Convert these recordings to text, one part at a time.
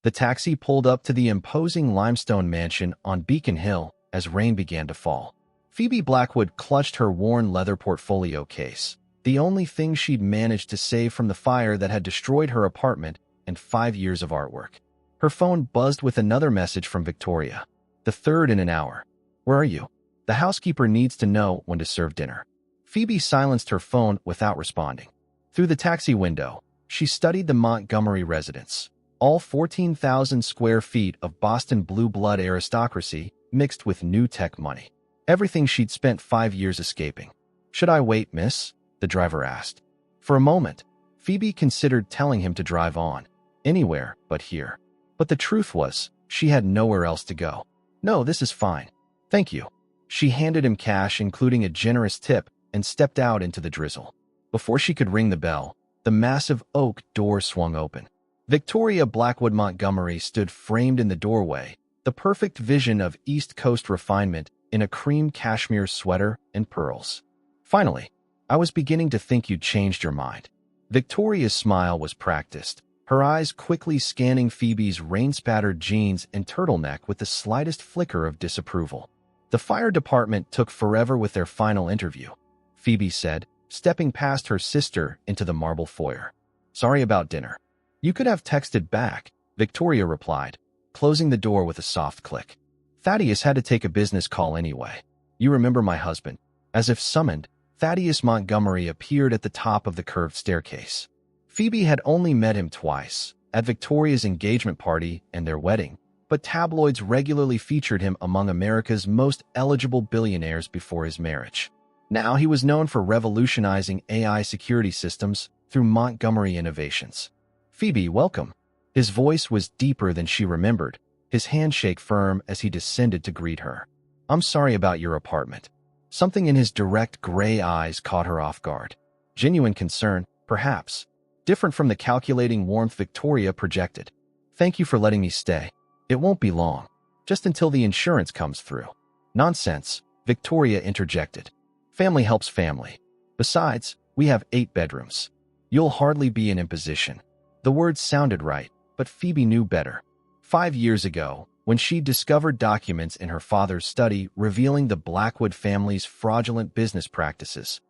The taxi pulled up to the imposing limestone mansion on Beacon Hill as rain began to fall. Phoebe Blackwood clutched her worn leather portfolio case, the only thing she'd managed to save from the fire that had destroyed her apartment and 5 years of artwork. Her phone buzzed with another message from Victoria. The third in an hour. Where are you? The housekeeper needs to know when to serve dinner. Phoebe silenced her phone without responding. Through the taxi window, she studied the Montgomery residence. All 14,000 square feet of Boston blue blood aristocracy mixed with new tech money. Everything she'd spent 5 years escaping. Should I wait, miss? The driver asked. For a moment, Phoebe considered telling him to drive on. Anywhere but here. But the truth was, she had nowhere else to go. No, this is fine. Thank you. She handed him cash, including a generous tip, and stepped out into the drizzle. Before she could ring the bell, the massive oak door swung open. Victoria Blackwood Montgomery stood framed in the doorway, the perfect vision of East Coast refinement in a cream cashmere sweater and pearls. Finally, I was beginning to think you'd changed your mind. Victoria's smile was practiced, her eyes quickly scanning Phoebe's rain-spattered jeans and turtleneck with the slightest flicker of disapproval. The fire department took forever with their final interview, Phoebe said, stepping past her sister into the marble foyer. Sorry about dinner. You could have texted back, Victoria replied, closing the door with a soft click. Thaddeus had to take a business call anyway. You remember my husband. As if summoned, Thaddeus Montgomery appeared at the top of the curved staircase. Phoebe had only met him twice, at Victoria's engagement party and their wedding, but tabloids regularly featured him among America's most eligible billionaires before his marriage. Now he was known for revolutionizing AI security systems through Montgomery Innovations. Phoebe, welcome. His voice was deeper than she remembered, his handshake firm as he descended to greet her. I'm sorry about your apartment. Something in his direct gray eyes caught her off guard. Genuine concern, perhaps, different from the calculating warmth Victoria projected. Thank you for letting me stay. It won't be long, just until the insurance comes through. Nonsense, Victoria interjected. Family helps family. Besides, we have 8 bedrooms. You'll hardly be an imposition. The words sounded right, but Phoebe knew better. 5 years ago, when she discovered documents in her father's study revealing the Blackwood family's fraudulent business practices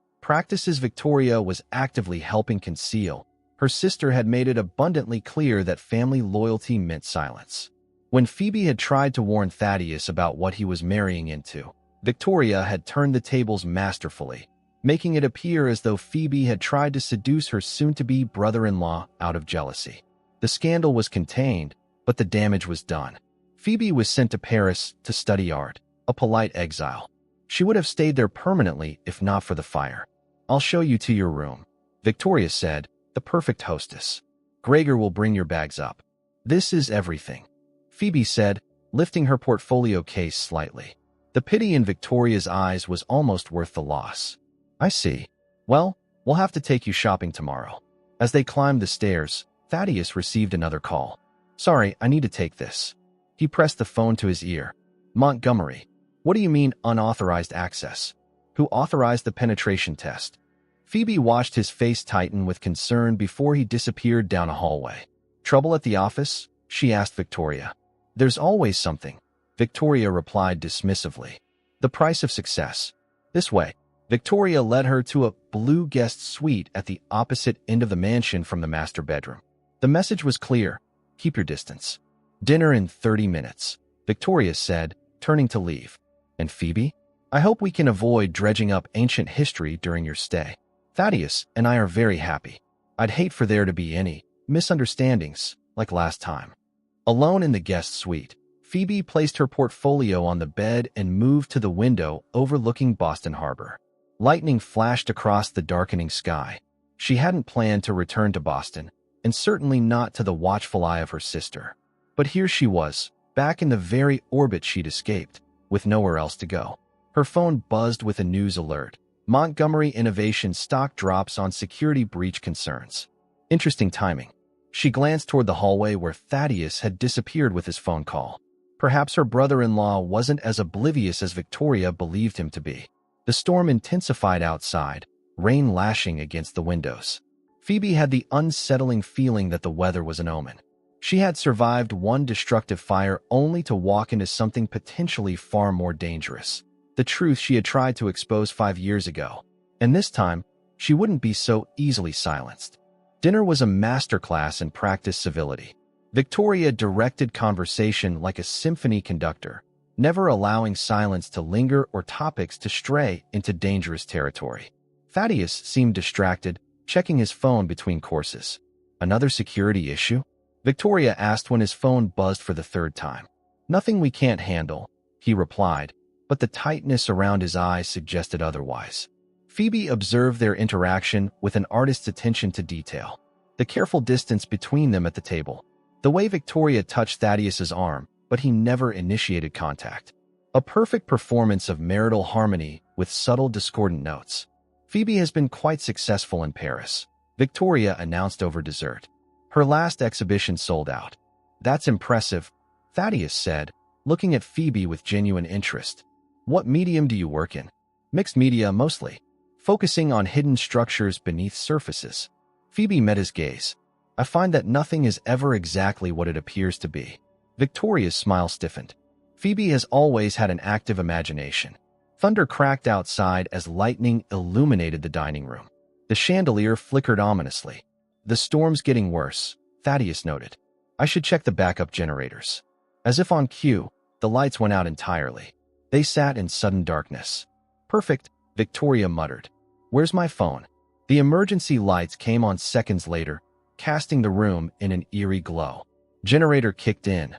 Victoria was actively helping conceal, her sister had made it abundantly clear that family loyalty meant silence. When Phoebe had tried to warn Thaddeus about what he was marrying into, Victoria had turned the tables masterfully, making it appear as though Phoebe had tried to seduce her soon-to-be brother-in-law out of jealousy. The scandal was contained, but the damage was done. Phoebe was sent to Paris to study art, a polite exile. She would have stayed there permanently if not for the fire. I'll show you to your room, Victoria said, the perfect hostess. Gregor will bring your bags up. This is everything, Phoebe said, lifting her portfolio case slightly. The pity in Victoria's eyes was almost worth the loss. I see. Well, we'll have to take you shopping tomorrow. As they climbed the stairs, Thaddeus received another call. Sorry, I need to take this. He pressed the phone to his ear. Montgomery. What do you mean unauthorized access? Who authorized the penetration test? Phoebe watched his face tighten with concern before he disappeared down a hallway. Trouble at the office? She asked Victoria. There's always something, Victoria replied dismissively. The price of success. This way. Victoria led her to a blue guest suite at the opposite end of the mansion from the master bedroom. The message was clear. Keep your distance. Dinner in 30 minutes, Victoria said, turning to leave. And Phoebe? I hope we can avoid dredging up ancient history during your stay. Thaddeus and I are very happy. I'd hate for there to be any misunderstandings like last time. Alone in the guest suite, Phoebe placed her portfolio on the bed and moved to the window overlooking Boston Harbor. Lightning flashed across the darkening sky. She hadn't planned to return to Boston, and certainly not to the watchful eye of her sister. But here she was, back in the very orbit she'd escaped, with nowhere else to go. Her phone buzzed with a news alert. Montgomery Innovation stock drops on security breach concerns. Interesting timing. She glanced toward the hallway where Thaddeus had disappeared with his phone call. Perhaps her brother-in-law wasn't as oblivious as Victoria believed him to be. The storm intensified outside, rain lashing against the windows. Phoebe had the unsettling feeling that the weather was an omen. She had survived one destructive fire only to walk into something potentially far more dangerous. The truth she had tried to expose 5 years ago. And this time, she wouldn't be so easily silenced. Dinner was a masterclass in practice civility. Victoria directed conversation like a symphony conductor, never allowing silence to linger or topics to stray into dangerous territory. Thaddeus seemed distracted, checking his phone between courses. Another security issue? Victoria asked when his phone buzzed for the third time. Nothing we can't handle, he replied, but the tightness around his eyes suggested otherwise. Phoebe observed their interaction with an artist's attention to detail. The careful distance between them at the table. The way Victoria touched Thaddeus's arm, but he never initiated contact. A perfect performance of marital harmony with subtle discordant notes. Phoebe has been quite successful in Paris, Victoria announced over dessert. Her last exhibition sold out. That's impressive, Thaddeus said, looking at Phoebe with genuine interest. What medium do you work in? Mixed media mostly, focusing on hidden structures beneath surfaces. Phoebe met his gaze. I find that nothing is ever exactly what it appears to be. Victoria's smile stiffened. Phoebe has always had an active imagination. Thunder cracked outside as lightning illuminated the dining room. The chandelier flickered ominously. The storm's getting worse, Thaddeus noted. I should check the backup generators. As if on cue, the lights went out entirely. They sat in sudden darkness. Perfect, Victoria muttered. Where's my phone? The emergency lights came on seconds later, casting the room in an eerie glow. Generator kicked in,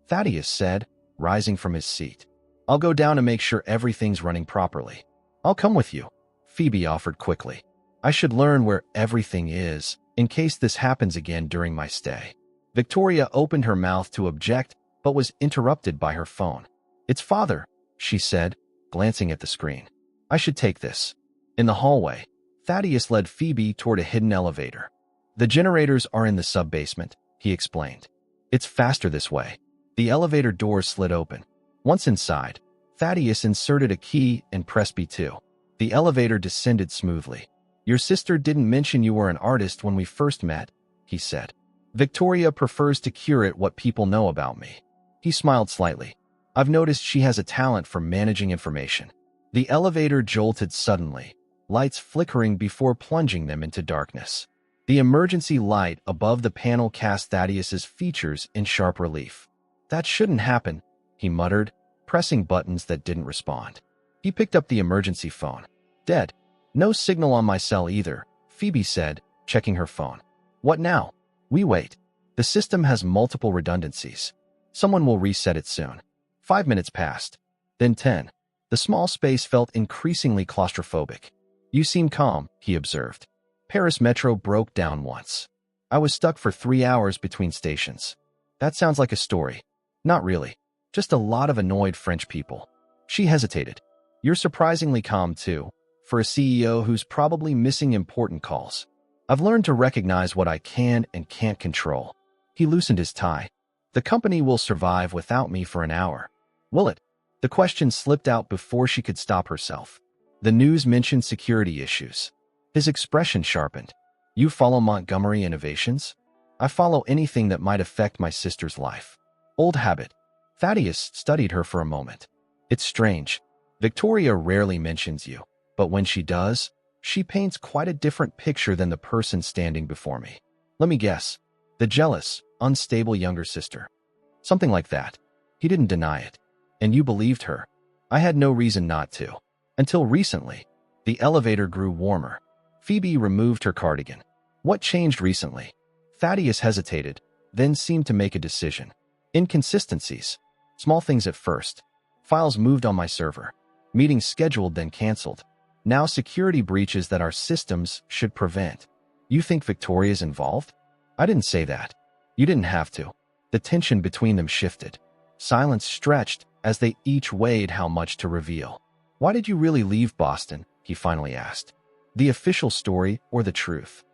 Thaddeus said, rising from his seat. I'll go down to make sure everything's running properly. I'll come with you, Phoebe offered quickly. I should learn where everything is, in case this happens again during my stay. Victoria opened her mouth to object, but was interrupted by her phone. It's father, she said, glancing at the screen. I should take this. In the hallway, Thaddeus led Phoebe toward a hidden elevator. The generators are in the sub-basement, he explained. It's faster this way. The elevator door slid open. Once inside, Thaddeus inserted a key and pressed B2. The elevator descended smoothly. Your sister didn't mention you were an artist when we first met, he said. Victoria prefers to curate what people know about me. He smiled slightly. I've noticed she has a talent for managing information. The elevator jolted suddenly, lights flickering before plunging them into darkness. The emergency light above the panel cast Thaddeus's features in sharp relief. That shouldn't happen, he muttered, pressing buttons that didn't respond. He picked up the emergency phone. Dead. No signal on my cell either, Phoebe said, checking her phone. What now? We wait. The system has multiple redundancies. Someone will reset it soon. 5 minutes passed. Then 10. The small space felt increasingly claustrophobic. You seem calm, he observed. Paris Metro broke down once. I was stuck for 3 hours between stations. That sounds like a story. Not really. Just a lot of annoyed French people. She hesitated. You're surprisingly calm, too, for a CEO who's probably missing important calls. I've learned to recognize what I can and can't control. He loosened his tie. The company will survive without me for an hour. Will it? The question slipped out before she could stop herself. The news mentioned security issues. His expression sharpened. You follow Montgomery Innovations? I follow anything that might affect my sister's life. Old habit. Thaddeus studied her for a moment. It's strange. Victoria rarely mentions you, but when she does, she paints quite a different picture than the person standing before me. Let me guess. The jealous, unstable younger sister. Something like that. He didn't deny it. And you believed her. I had no reason not to. Until recently. The elevator grew warmer. Phoebe removed her cardigan. What changed recently? Thaddeus hesitated, then seemed to make a decision. Inconsistencies. Small things at first. Files moved on my server. Meetings scheduled then canceled. Now security breaches that our systems should prevent. You think Victoria's involved? I didn't say that. You didn't have to. The tension between them shifted. Silence stretched as they each weighed how much to reveal. Why did you really leave Boston? He finally asked. The official story or the truth?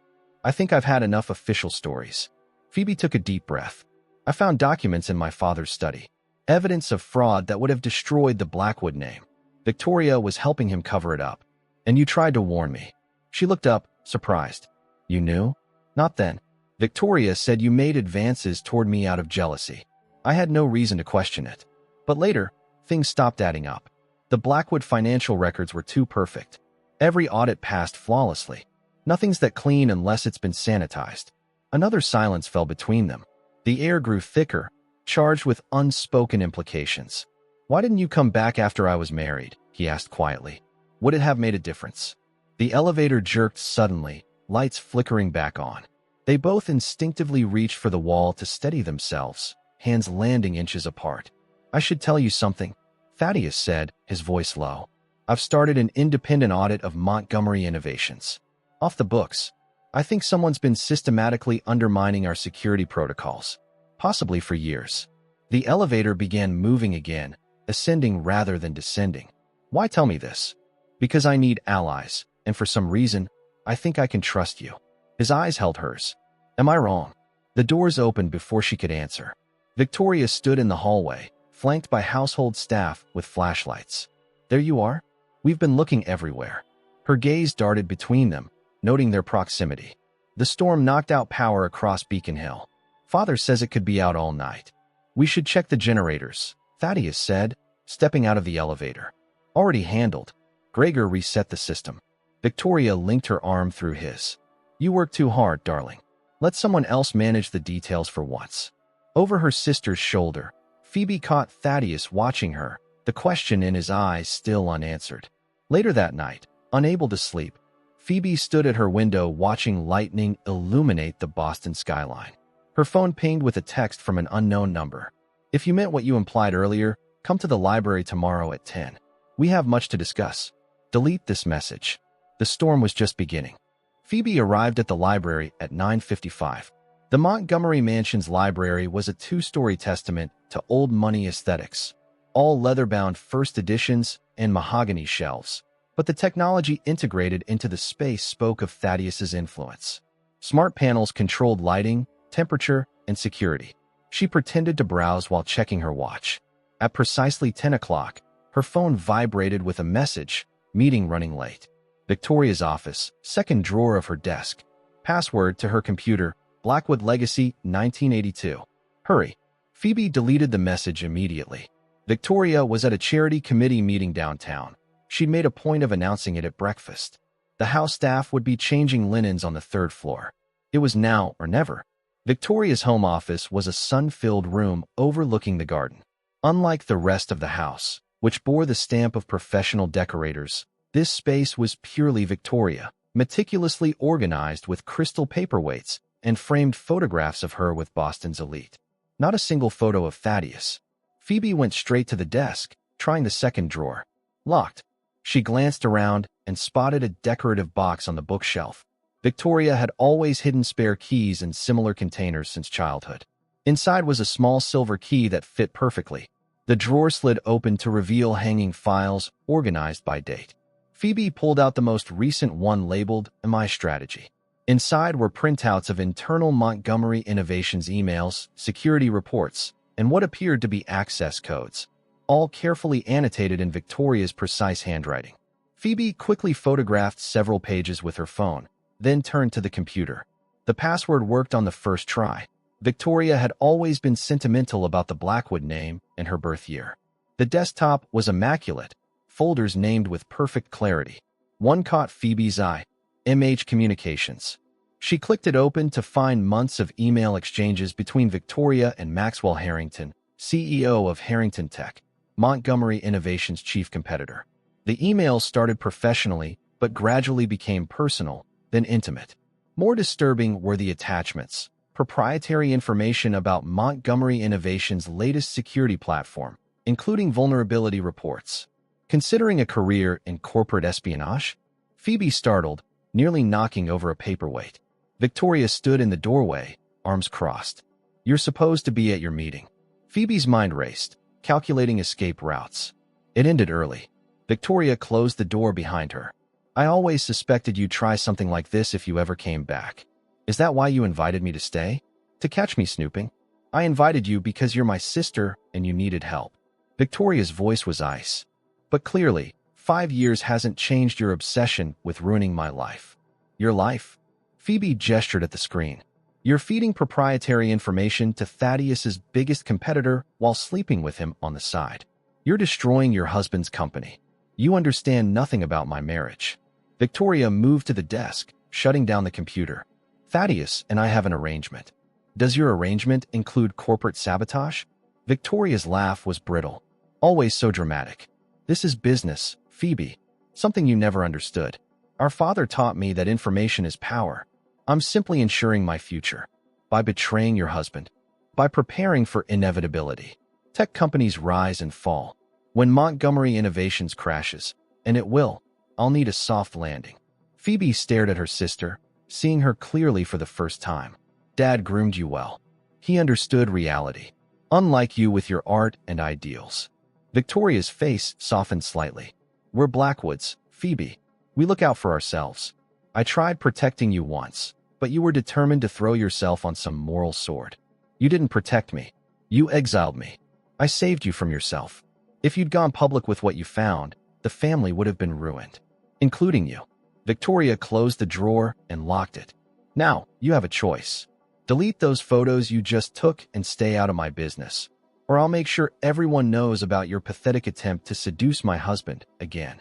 I think I've had enough official stories. Phoebe took a deep breath. I found documents in my father's study. Evidence of fraud that would have destroyed the Blackwood name. Victoria was helping him cover it up. And you tried to warn me. She looked up, surprised. You knew? Not then. Victoria said you made advances toward me out of jealousy. I had no reason to question it. But later, things stopped adding up. The Blackwood financial records were too perfect. Every audit passed flawlessly. Nothing's that clean unless it's been sanitized. Another silence fell between them. The air grew thicker, charged with unspoken implications. "Why didn't you come back after I was married?" he asked quietly. "Would it have made a difference?" The elevator jerked suddenly, lights flickering back on. They both instinctively reached for the wall to steady themselves, hands landing inches apart. "I should tell you something," Thaddeus said, his voice low. "I've started an independent audit of Montgomery Innovations. Off the books. I think someone's been systematically undermining our security protocols, possibly for years." The elevator began moving again, ascending rather than descending. "Why tell me this?" "Because I need allies, and for some reason, I think I can trust you." His eyes held hers. "Am I wrong?" The doors opened before she could answer. Victoria stood in the hallway, flanked by household staff with flashlights. "There you are? We've been looking everywhere." Her gaze darted between them, noting their proximity. "The storm knocked out power across Beacon Hill. Father says it could be out all night. We should check the generators," Thaddeus said, stepping out of the elevator. "Already handled." Gregor reset the system. Victoria linked her arm through his. "You work too hard, darling. Let someone else manage the details for once." Over her sister's shoulder, Phoebe caught Thaddeus watching her, the question in his eyes still unanswered. Later that night, unable to sleep, Phoebe stood at her window watching lightning illuminate the Boston skyline. Her phone pinged with a text from an unknown number. "If you meant what you implied earlier, come to the library tomorrow at 10. We have much to discuss." Delete this message. The storm was just beginning. Phoebe arrived at the library at 9:55. The Montgomery Mansion's library was a two-story testament to old money aesthetics, all leather-bound first editions and mahogany shelves. But the technology integrated into the space spoke of Thaddeus's influence. Smart panels controlled lighting, temperature, and security. She pretended to browse while checking her watch. At precisely 10 o'clock, her phone vibrated with a message, "Meeting running late." Victoria's office, second drawer of her desk. Password to her computer, Blackwood Legacy, 1982. "Hurry." Phoebe deleted the message immediately. Victoria was at a charity committee meeting downtown. She'd made a point of announcing it at breakfast. The house staff would be changing linens on the third floor. It was now or never. Victoria's home office was a sun-filled room overlooking the garden. Unlike the rest of the house, which bore the stamp of professional decorators, this space was purely Victoria, meticulously organized with crystal paperweights and framed photographs of her with Boston's elite. Not a single photo of Thaddeus. Phoebe went straight to the desk, trying the second drawer. Locked. She glanced around and spotted a decorative box on the bookshelf. Victoria had always hidden spare keys in similar containers since childhood. Inside was a small silver key that fit perfectly. The drawer slid open to reveal hanging files organized by date. Phoebe pulled out the most recent one labeled "My Strategy." Inside were printouts of internal Montgomery Innovations emails, security reports, and what appeared to be access codes, all carefully annotated in Victoria's precise handwriting. Phoebe quickly photographed several pages with her phone, then turned to the computer. The password worked on the first try. Victoria had always been sentimental about the Blackwood name and her birth year. The desktop was immaculate, folders named with perfect clarity. One caught Phoebe's eye, MH Communications. She clicked it open to find months of email exchanges between Victoria and Maxwell Harrington, CEO of Harrington Tech, Montgomery Innovations' chief competitor. The emails started professionally, but gradually became personal, then intimate. More disturbing were the attachments, proprietary information about Montgomery Innovations' latest security platform, including vulnerability reports. Considering a career in corporate espionage? Phoebe startled, nearly knocking over a paperweight. Victoria stood in the doorway, arms crossed. "You're supposed to be at your meeting." Phoebe's mind raced, calculating escape routes. It ended early. Victoria closed the door behind her. "I always suspected you'd try something like this if you ever came back. Is that why you invited me to stay? To catch me snooping? I invited you because you're my sister and you needed help." Victoria's voice was ice. "But clearly, 5 years hasn't changed your obsession with ruining my life." "Your life?" Phoebe gestured at the screen. You're feeding proprietary information to Thaddeus's biggest competitor while sleeping with him on the side. You're destroying your husband's company. You understand nothing about my marriage." Victoria moved to the desk, shutting down the computer. "Thaddeus and I have an arrangement." "Does your arrangement include corporate sabotage?" Victoria's laugh was brittle, always so dramatic. "This is business, Phoebe. Something you never understood. Our father taught me that information is power. I'm simply ensuring my future. By betraying your husband. By preparing for inevitability. Tech companies rise and fall. When Montgomery Innovations crashes, and it will, I'll need a soft landing." Phoebe stared at her sister, seeing her clearly for the first time. "Dad groomed you well. He understood reality. Unlike you with your art and ideals." Victoria's face softened slightly. "We're Blackwoods, Phoebe. We look out for ourselves. I tried protecting you once, but you were determined to throw yourself on some moral sword. You didn't protect me. You exiled me. I saved you from yourself. If you'd gone public with what you found, the family would have been ruined, including you." Victoria closed the drawer and locked it. "Now, you have a choice. Delete those photos you just took and stay out of my business, or I'll make sure everyone knows about your pathetic attempt to seduce my husband again."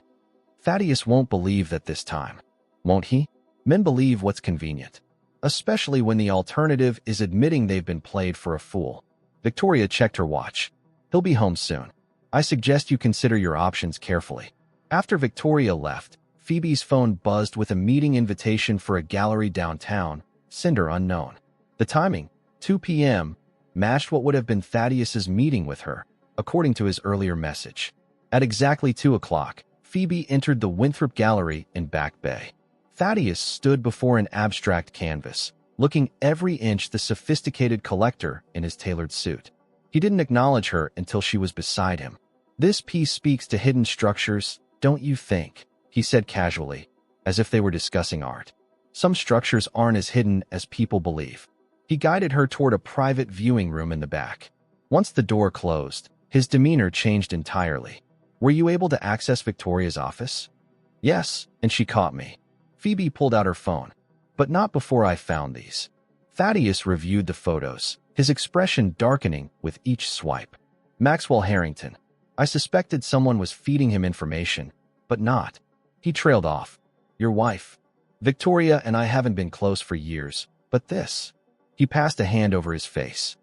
Thaddeus won't believe that this time, won't he? Men believe what's convenient, especially when the alternative is admitting they've been played for a fool. Victoria checked her watch. "He'll be home soon. I suggest you consider your options carefully." After Victoria left, Phoebe's phone buzzed with a meeting invitation for a gallery downtown, sender unknown. The timing, 2 p.m., matched what would have been Thaddeus's meeting with her, according to his earlier message. At exactly 2 o'clock, Phoebe entered the Winthrop Gallery in Back Bay. Thaddeus stood before an abstract canvas, looking every inch the sophisticated collector in his tailored suit. He didn't acknowledge her until she was beside him. "This piece speaks to hidden structures, don't you think?" he said casually, as if they were discussing art. "Some structures aren't as hidden as people believe." He guided her toward a private viewing room in the back. Once the door closed, his demeanor changed entirely. "Were you able to access Victoria's office?" "Yes, and she caught me." Phoebe pulled out her phone. "But not before I found these." Thaddeus reviewed the photos, his expression darkening with each swipe. "Maxwell Harrington. I suspected someone was feeding him information, but not." He trailed off. "Your wife. Victoria and I haven't been close for years, but this." He passed a hand over his face.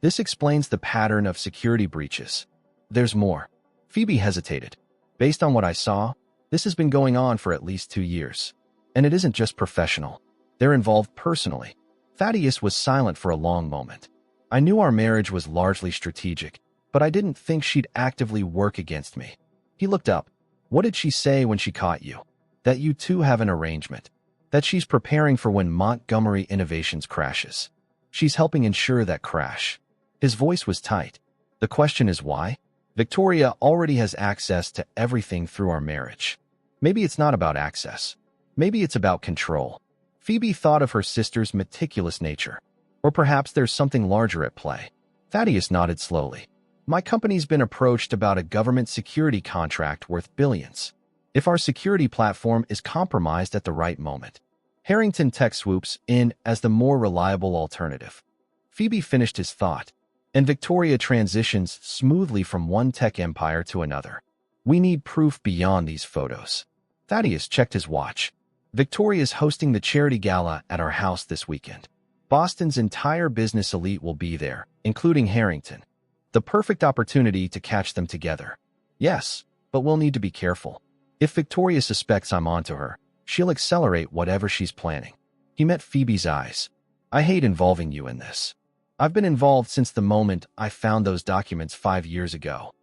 "This explains the pattern of security breaches. There's more." Phoebe hesitated. "Based on what I saw, this has been going on for at least 2 years. And it isn't just professional. They're involved personally." Thaddeus was silent for a long moment. "I knew our marriage was largely strategic, but I didn't think she'd actively work against me." He looked up. "What did she say when she caught you?" "That you two have an arrangement. That she's preparing for when Montgomery Innovations crashes. She's helping ensure that crash." His voice was tight. "The question is why?" "Victoria already has access to everything through our marriage." "Maybe it's not about access. Maybe it's about control." Phoebe thought of her sister's meticulous nature. "Or perhaps there's something larger at play." Thaddeus nodded slowly. "My company's been approached about a government security contract worth billions. If our security platform is compromised at the right moment, Harrington Tech swoops in as the more reliable alternative." Phoebe finished his thought, and Victoria transitions smoothly from one tech empire to another. "We need proof beyond these photos." Thaddeus checked his watch. "Victoria's hosting the charity gala at our house this weekend. Boston's entire business elite will be there, including Harrington. The perfect opportunity to catch them together." "Yes, but we'll need to be careful. If Victoria suspects I'm onto her, she'll accelerate whatever she's planning." He met Phoebe's eyes. "I hate involving you in this. I've been involved since the moment I found those documents 5 years ago."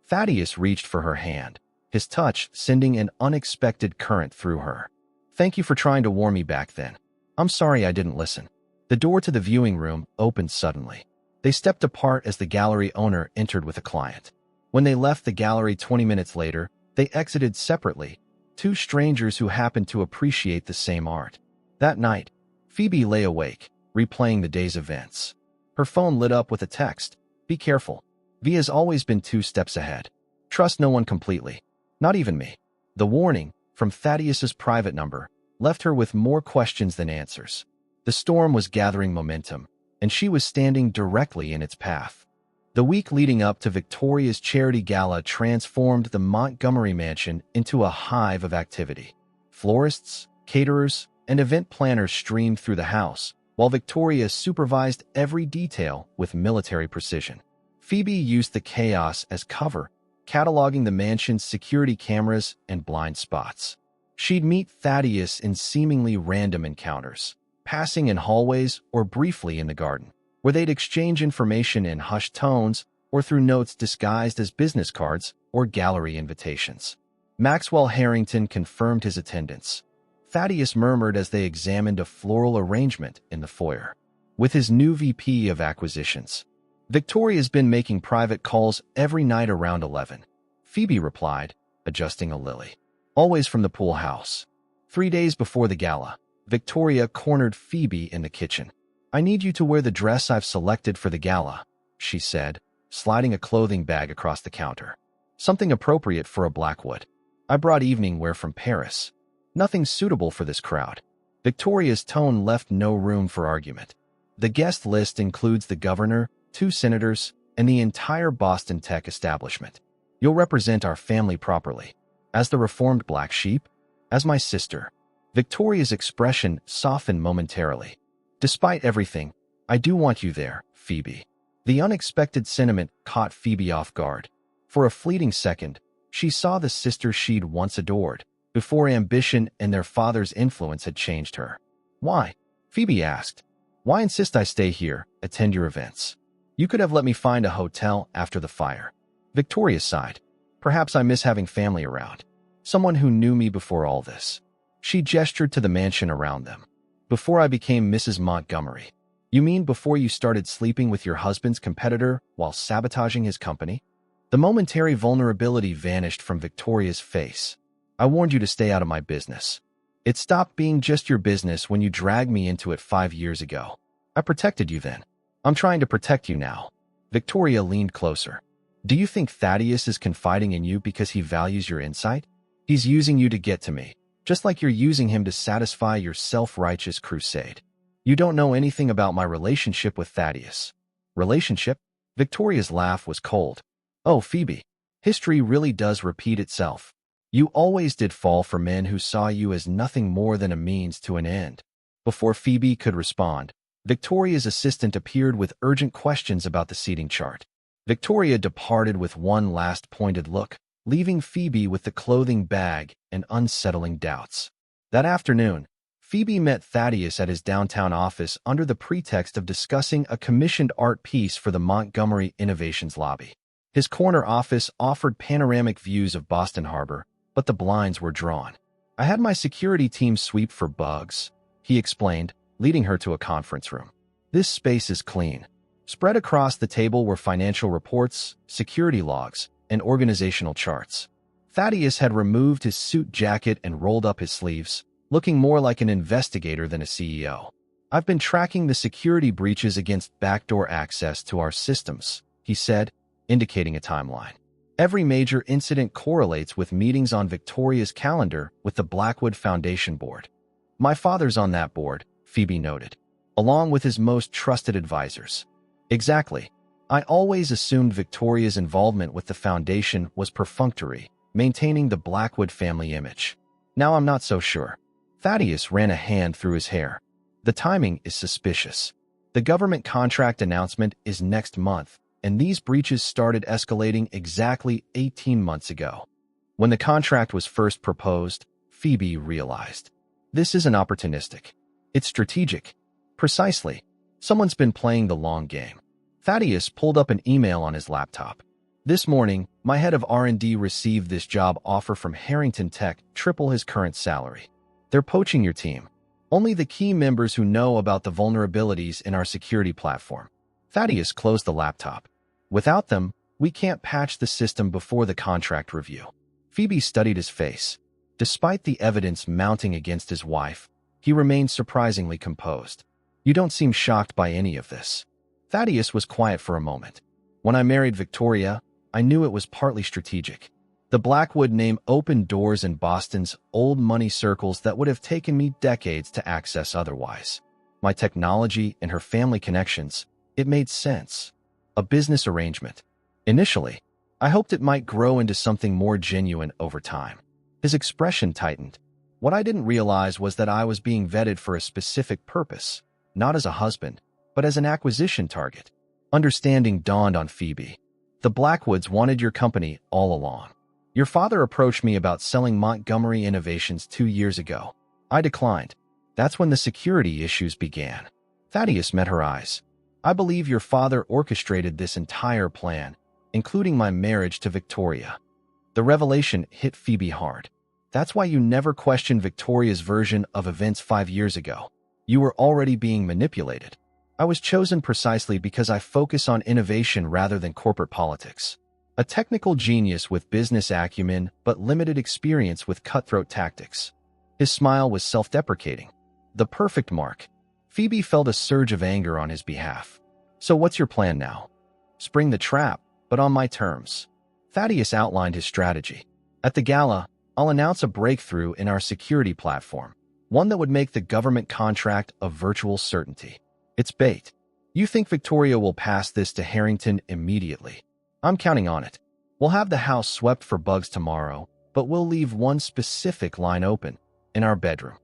Thaddeus reached for her hand, his touch sending an unexpected current through her. "Thank you for trying to warn me back then. I'm sorry I didn't listen." The door to the viewing room opened suddenly. They stepped apart as the gallery owner entered with a client. When they left the gallery 20 minutes later, they exited separately, two strangers who happened to appreciate the same art. That night, Phoebe lay awake, replaying the day's events. Her phone lit up with a text. "Be careful. V has always been 2 steps ahead. Trust no one completely. Not even me." The warning, from Thaddeus's private number, left her with more questions than answers. The storm was gathering momentum, and she was standing directly in its path. The week leading up to Victoria's charity gala transformed the Montgomery mansion into a hive of activity. Florists, caterers, and event planners streamed through the house, while Victoria supervised every detail with military precision. Phoebe used the chaos as cover, cataloging the mansion's security cameras and blind spots. She'd meet Thaddeus in seemingly random encounters, passing in hallways or briefly in the garden, where they'd exchange information in hushed tones or through notes disguised as business cards or gallery invitations. Maxwell Harrington confirmed his attendance. Thaddeus murmured as they examined a floral arrangement in the foyer. With his new VP of acquisitions, Victoria's been making private calls every night around 11. Phoebe replied, adjusting a lily. Always from the pool house. 3 days before the gala, Victoria cornered Phoebe in the kitchen. I need you to wear the dress I've selected for the gala, she said, sliding a clothing bag across the counter. Something appropriate for a Blackwood. I brought evening wear from Paris. Nothing suitable for this crowd. Victoria's tone left no room for argument. The guest list includes the governor, 2 senators, and the entire Boston tech establishment. You'll represent our family properly. As the reformed black sheep? As my sister. Victoria's expression softened momentarily. Despite everything, I do want you there, Phoebe. The unexpected sentiment caught Phoebe off guard. For a fleeting second, she saw the sister she'd once adored, before ambition and their father's influence had changed her. Why? Phoebe asked. Why insist I stay here, attend your events? You could have let me find a hotel after the fire. Victoria sighed. Perhaps I miss having family around. Someone who knew me before all this. She gestured to the mansion around them. Before I became Mrs. Montgomery. You mean before you started sleeping with your husband's competitor while sabotaging his company? The momentary vulnerability vanished from Victoria's face. I warned you to stay out of my business. It stopped being just your business when you dragged me into it 5 years ago. I protected you then. I'm trying to protect you now. Victoria leaned closer. Do you think Thaddeus is confiding in you because he values your insight? He's using you to get to me, just like you're using him to satisfy your self-righteous crusade. You don't know anything about my relationship with Thaddeus. Relationship? Victoria's laugh was cold. Oh, Phoebe, history really does repeat itself. You always did fall for men who saw you as nothing more than a means to an end. Before Phoebe could respond, Victoria's assistant appeared with urgent questions about the seating chart. Victoria departed with one last pointed look, leaving Phoebe with the clothing bag and unsettling doubts. That afternoon, Phoebe met Thaddeus at his downtown office under the pretext of discussing a commissioned art piece for the Montgomery Innovations lobby. His corner office offered panoramic views of Boston Harbor, but the blinds were drawn. I had my security team sweep for bugs, he explained, leading her to a conference room. This space is clean. Spread across the table were financial reports, security logs, and organizational charts. Thaddeus had removed his suit jacket and rolled up his sleeves, looking more like an investigator than a CEO. I've been tracking the security breaches against backdoor access to our systems, he said, indicating a timeline. Every major incident correlates with meetings on Victoria's calendar with the Blackwood Foundation board. My father's on that board, Phoebe noted, along with his most trusted advisors. Exactly. I always assumed Victoria's involvement with the foundation was perfunctory, maintaining the Blackwood family image. Now I'm not so sure. Thaddeus ran a hand through his hair. The timing is suspicious. The government contract announcement is next month, and these breaches started escalating exactly 18 months ago. When the contract was first proposed, Phoebe realized. This isn't opportunistic. It's strategic. Precisely. Someone's been playing the long game. Thaddeus pulled up an email on his laptop. This morning, my head of R&D received this job offer from Harrington Tech, triple his current salary. They're poaching your team. Only the key members who know about the vulnerabilities in our security platform. Thaddeus closed the laptop. Without them, we can't patch the system before the contract review. Phoebe studied his face. Despite the evidence mounting against his wife, he remained surprisingly composed. You don't seem shocked by any of this. Thaddeus was quiet for a moment. When I married Victoria, I knew it was partly strategic. The Blackwood name opened doors in Boston's old money circles that would have taken me decades to access otherwise. my technology, and her family connections, it made sense. A business arrangement. Initially, I hoped it might grow into something more genuine over time. His expression tightened. What I didn't realize was that I was being vetted for a specific purpose, not as a husband, but as an acquisition target. Understanding dawned on Phoebe. The Blackwoods wanted your company all along. Your father approached me about selling Montgomery Innovations 2 years ago. I declined. That's when the security issues began. Thaddeus met her eyes. I believe your father orchestrated this entire plan, including my marriage to Victoria. The revelation hit Phoebe hard. That's why you never questioned Victoria's version of events 5 years ago. You were already being manipulated. I was chosen precisely because I focus on innovation rather than corporate politics. A technical genius with business acumen but limited experience with cutthroat tactics. His smile was self-deprecating. The perfect mark. Phoebe felt a surge of anger on his behalf. So what's your plan now? Spring the trap, but on my terms. Thaddeus outlined his strategy. At the gala, I'll announce a breakthrough in our security platform, one that would make the government contract a virtual certainty. It's bait. You think Victoria will pass this to Harrington immediately? I'm counting on it. We'll have the house swept for bugs tomorrow, but we'll leave one specific line open, in our bedroom.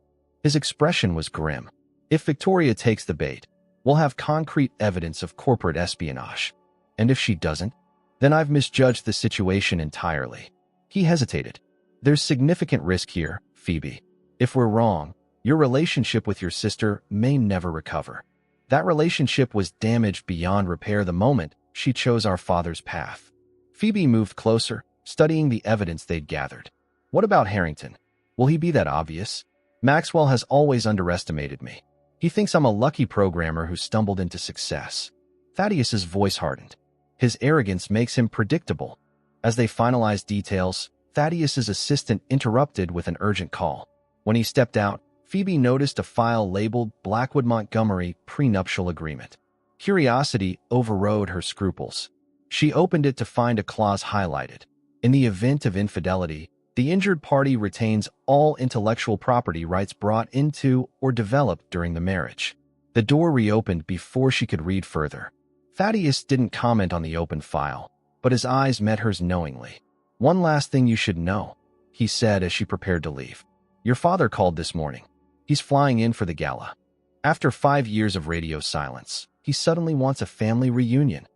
His expression was grim. If Victoria takes the bait, we'll have concrete evidence of corporate espionage. And if she doesn't, then I've misjudged the situation entirely. He hesitated. There's significant risk here, Phoebe. If we're wrong, your relationship with your sister may never recover. That relationship was damaged beyond repair the moment she chose our father's path. Phoebe moved closer, studying the evidence they'd gathered. What about Harrington? Will he be that obvious? Maxwell has always underestimated me. He thinks I'm a lucky programmer who stumbled into success. Thaddeus's voice hardened. His arrogance makes him predictable. As they finalized details, Thaddeus's assistant interrupted with an urgent call. When he stepped out, Phoebe noticed a file labeled Blackwood Montgomery Prenuptial Agreement. Curiosity overrode her scruples. She opened it to find a clause highlighted. In the event of infidelity, the injured party retains all intellectual property rights brought into or developed during the marriage. The door reopened before she could read further. Thaddeus didn't comment on the open file, but his eyes met hers knowingly. One last thing you should know, he said as she prepared to leave. Your father called this morning. He's flying in for the gala. After 5 years of radio silence, he suddenly wants a family reunion.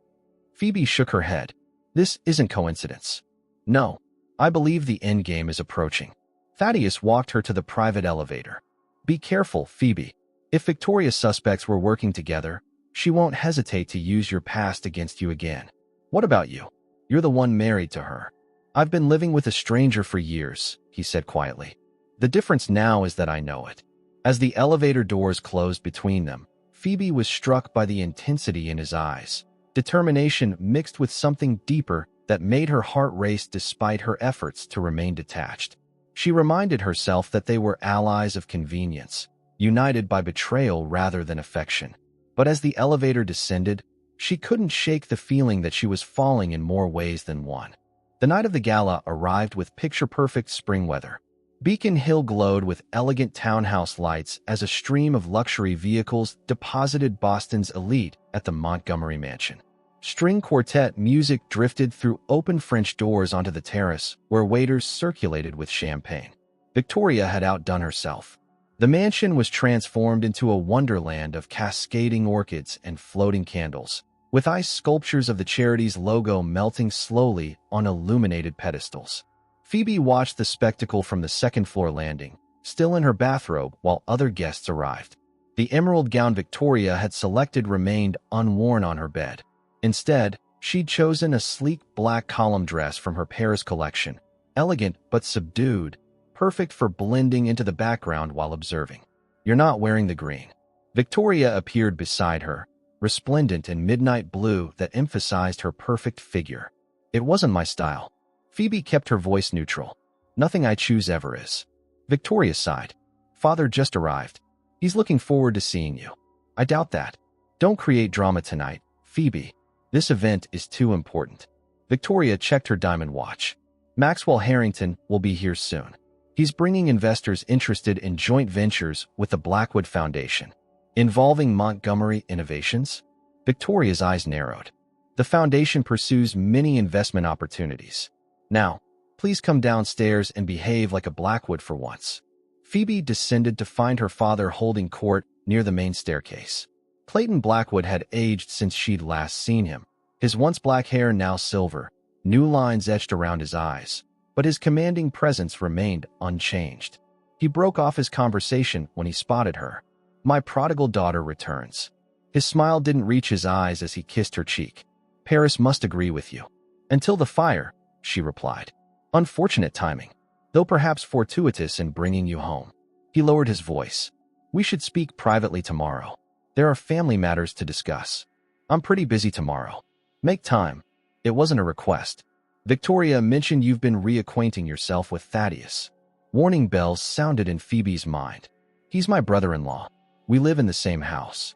Phoebe shook her head. This isn't coincidence. No, I believe the endgame is approaching. Thaddeus walked her to the private elevator. Be careful, Phoebe. If Victoria's suspects were working together, she won't hesitate to use your past against you again. What about you? You're the one married to her. I've been living with a stranger for years, he said quietly. The difference now is that I know it. As the elevator doors closed between them, Phoebe was struck by the intensity in his eyes, determination mixed with something deeper that made her heart race despite her efforts to remain detached. She reminded herself that they were allies of convenience, united by betrayal rather than affection. But as the elevator descended, she couldn't shake the feeling that she was falling in more ways than one. The night of the gala arrived with picture-perfect spring weather. Beacon Hill glowed with elegant townhouse lights as a stream of luxury vehicles deposited Boston's elite at the Montgomery Mansion. String quartet music drifted through open French doors onto the terrace, where waiters circulated with champagne. Victoria had outdone herself. The mansion was transformed into a wonderland of cascading orchids and floating candles, with ice sculptures of the charity's logo melting slowly on illuminated pedestals. Phoebe watched the spectacle from the second-floor landing, still in her bathrobe while other guests arrived. The emerald gown Victoria had selected remained unworn on her bed. Instead, she'd chosen a sleek black column dress from her Paris collection, elegant but subdued, perfect for blending into the background while observing. You're not wearing the green. Victoria appeared beside her, resplendent in midnight blue that emphasized her perfect figure. It wasn't my style. Phoebe kept her voice neutral. Nothing I choose ever is. Victoria sighed. Father just arrived. He's looking forward to seeing you. I doubt that. Don't create drama tonight, Phoebe. This event is too important. Victoria checked her diamond watch. Maxwell Harrington will be here soon. He's bringing investors interested in joint ventures with the Blackwood Foundation. Involving Montgomery Innovations? Victoria's eyes narrowed. The foundation pursues many investment opportunities. Now, please come downstairs and behave like a Blackwood for once. Phoebe descended to find her father holding court near the main staircase. Clayton Blackwood had aged since she'd last seen him. His once black hair now silver, new lines etched around his eyes, but his commanding presence remained unchanged. He broke off his conversation when he spotted her. "My prodigal daughter returns." His smile didn't reach his eyes as he kissed her cheek. "Paris must agree with you." "Until the fire," she replied. "Unfortunate timing, though perhaps fortuitous in bringing you home." He lowered his voice. "We should speak privately tomorrow. There are family matters to discuss." "I'm pretty busy tomorrow." "Make time." It wasn't a request. "Victoria mentioned you've been reacquainting yourself with Thaddeus." Warning bells sounded in Phoebe's mind. "He's my brother-in-law. We live in the same house."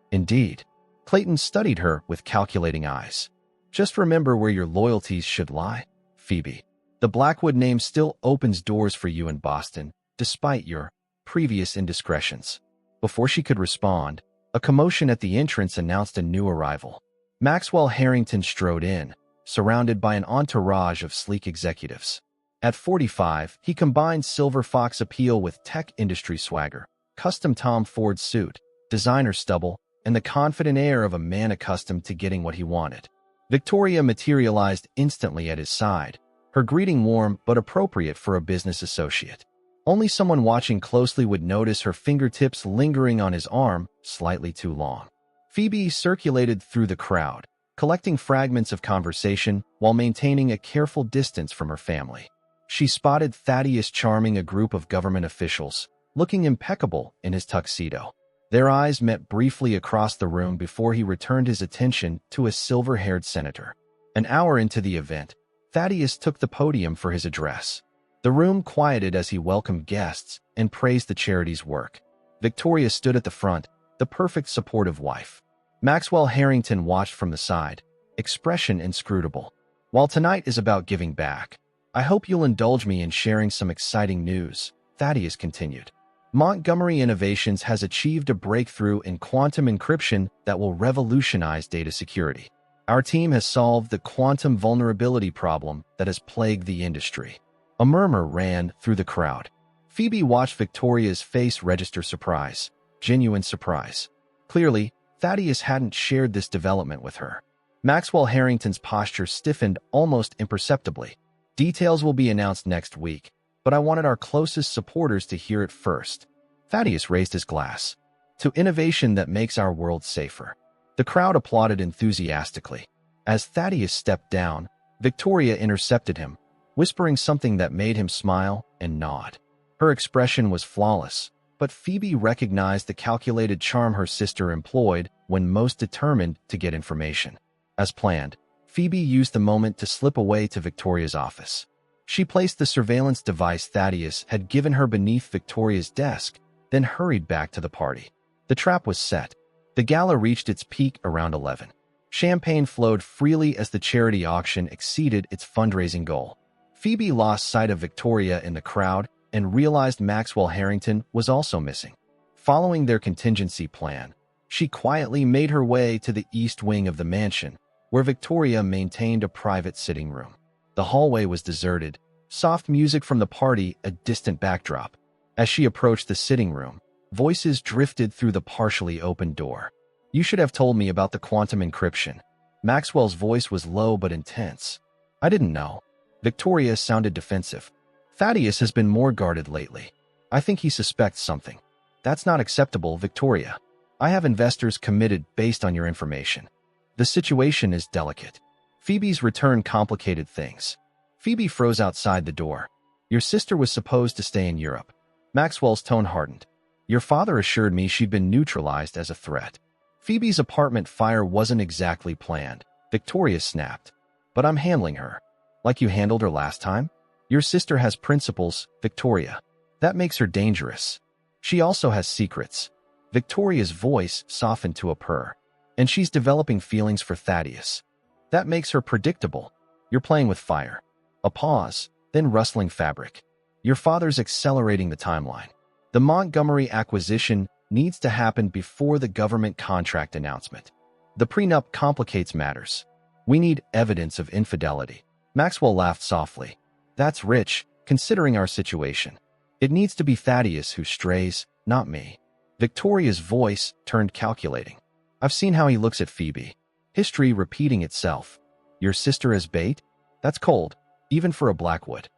"Indeed." Clayton studied her with calculating eyes. "Just remember where your loyalties should lie, Phoebe. The Blackwood name still opens doors for you in Boston, despite your previous indiscretions." Before she could respond, a commotion at the entrance announced a new arrival. Maxwell Harrington strode in, surrounded by an entourage of sleek executives. At 45, he combined Silver Fox appeal with tech industry swagger, custom Tom Ford suit, designer stubble, and the confident air of a man accustomed to getting what he wanted. Victoria materialized instantly at his side, her greeting warm but appropriate for a business associate. Only someone watching closely would notice her fingertips lingering on his arm slightly too long. Phoebe circulated through the crowd, collecting fragments of conversation while maintaining a careful distance from her family. She spotted Thaddeus charming a group of government officials, looking impeccable in his tuxedo. Their eyes met briefly across the room before he returned his attention to a silver-haired senator. An hour into the event, Thaddeus took the podium for his address. The room quieted as he welcomed guests and praised the charity's work. Victoria stood at the front, the perfect supportive wife. Maxwell Harrington watched from the side, expression inscrutable. "While tonight is about giving back, I hope you'll indulge me in sharing some exciting news," Thaddeus continued. "Montgomery Innovations has achieved a breakthrough in quantum encryption that will revolutionize data security. Our team has solved the quantum vulnerability problem that has plagued the industry." A murmur ran through the crowd. Phoebe watched Victoria's face register surprise, genuine surprise. Clearly, Thaddeus hadn't shared this development with her. Maxwell Harrington's posture stiffened almost imperceptibly. "Details will be announced next week, but I wanted our closest supporters to hear it first." Thaddeus raised his glass. "To innovation that makes our world safer." The crowd applauded enthusiastically. As Thaddeus stepped down, Victoria intercepted him, whispering something that made him smile and nod. Her expression was flawless, but Phoebe recognized the calculated charm her sister employed when most determined to get information. As planned, Phoebe used the moment to slip away to Victoria's office. She placed the surveillance device Thaddeus had given her beneath Victoria's desk, then hurried back to the party. The trap was set. The gala reached its peak around 11. Champagne flowed freely as the charity auction exceeded its fundraising goal. Phoebe lost sight of Victoria in the crowd and realized Maxwell Harrington was also missing. Following their contingency plan, she quietly made her way to the east wing of the mansion, where Victoria maintained a private sitting room. The hallway was deserted, soft music from the party a distant backdrop. As she approached the sitting room, voices drifted through the partially opened door. "You should have told me about the quantum encryption." Maxwell's voice was low but intense. "I didn't know." Victoria sounded defensive. "Thaddeus has been more guarded lately. I think he suspects something." "That's not acceptable, Victoria. I have investors committed based on your information. The situation is delicate." Phoebe's return complicated things. Phoebe froze outside the door. "Your sister was supposed to stay in Europe." Maxwell's tone hardened. "Your father assured me she'd been neutralized as a threat." Phoebe's apartment fire wasn't exactly planned, Victoria snapped. "But I'm handling her. Like you handled her last time? Your sister has principles, Victoria. That makes her dangerous. She also has secrets." Victoria's voice softened to a purr. "And she's developing feelings for Thaddeus. That makes her predictable. You're playing with fire." A pause, then rustling fabric. "Your father's accelerating the timeline. The Montgomery acquisition needs to happen before the government contract announcement. The prenup complicates matters. We need evidence of infidelity. Maxwell laughed softly. That's rich, considering our situation. It needs to be Thaddeus who strays, not me. Victoria's voice turned calculating. I've seen how he looks at Phoebe. History repeating itself. Your sister as bait? That's cold, even for a Blackwood.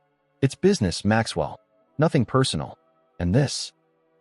It's business, Maxwell. Nothing personal. And this?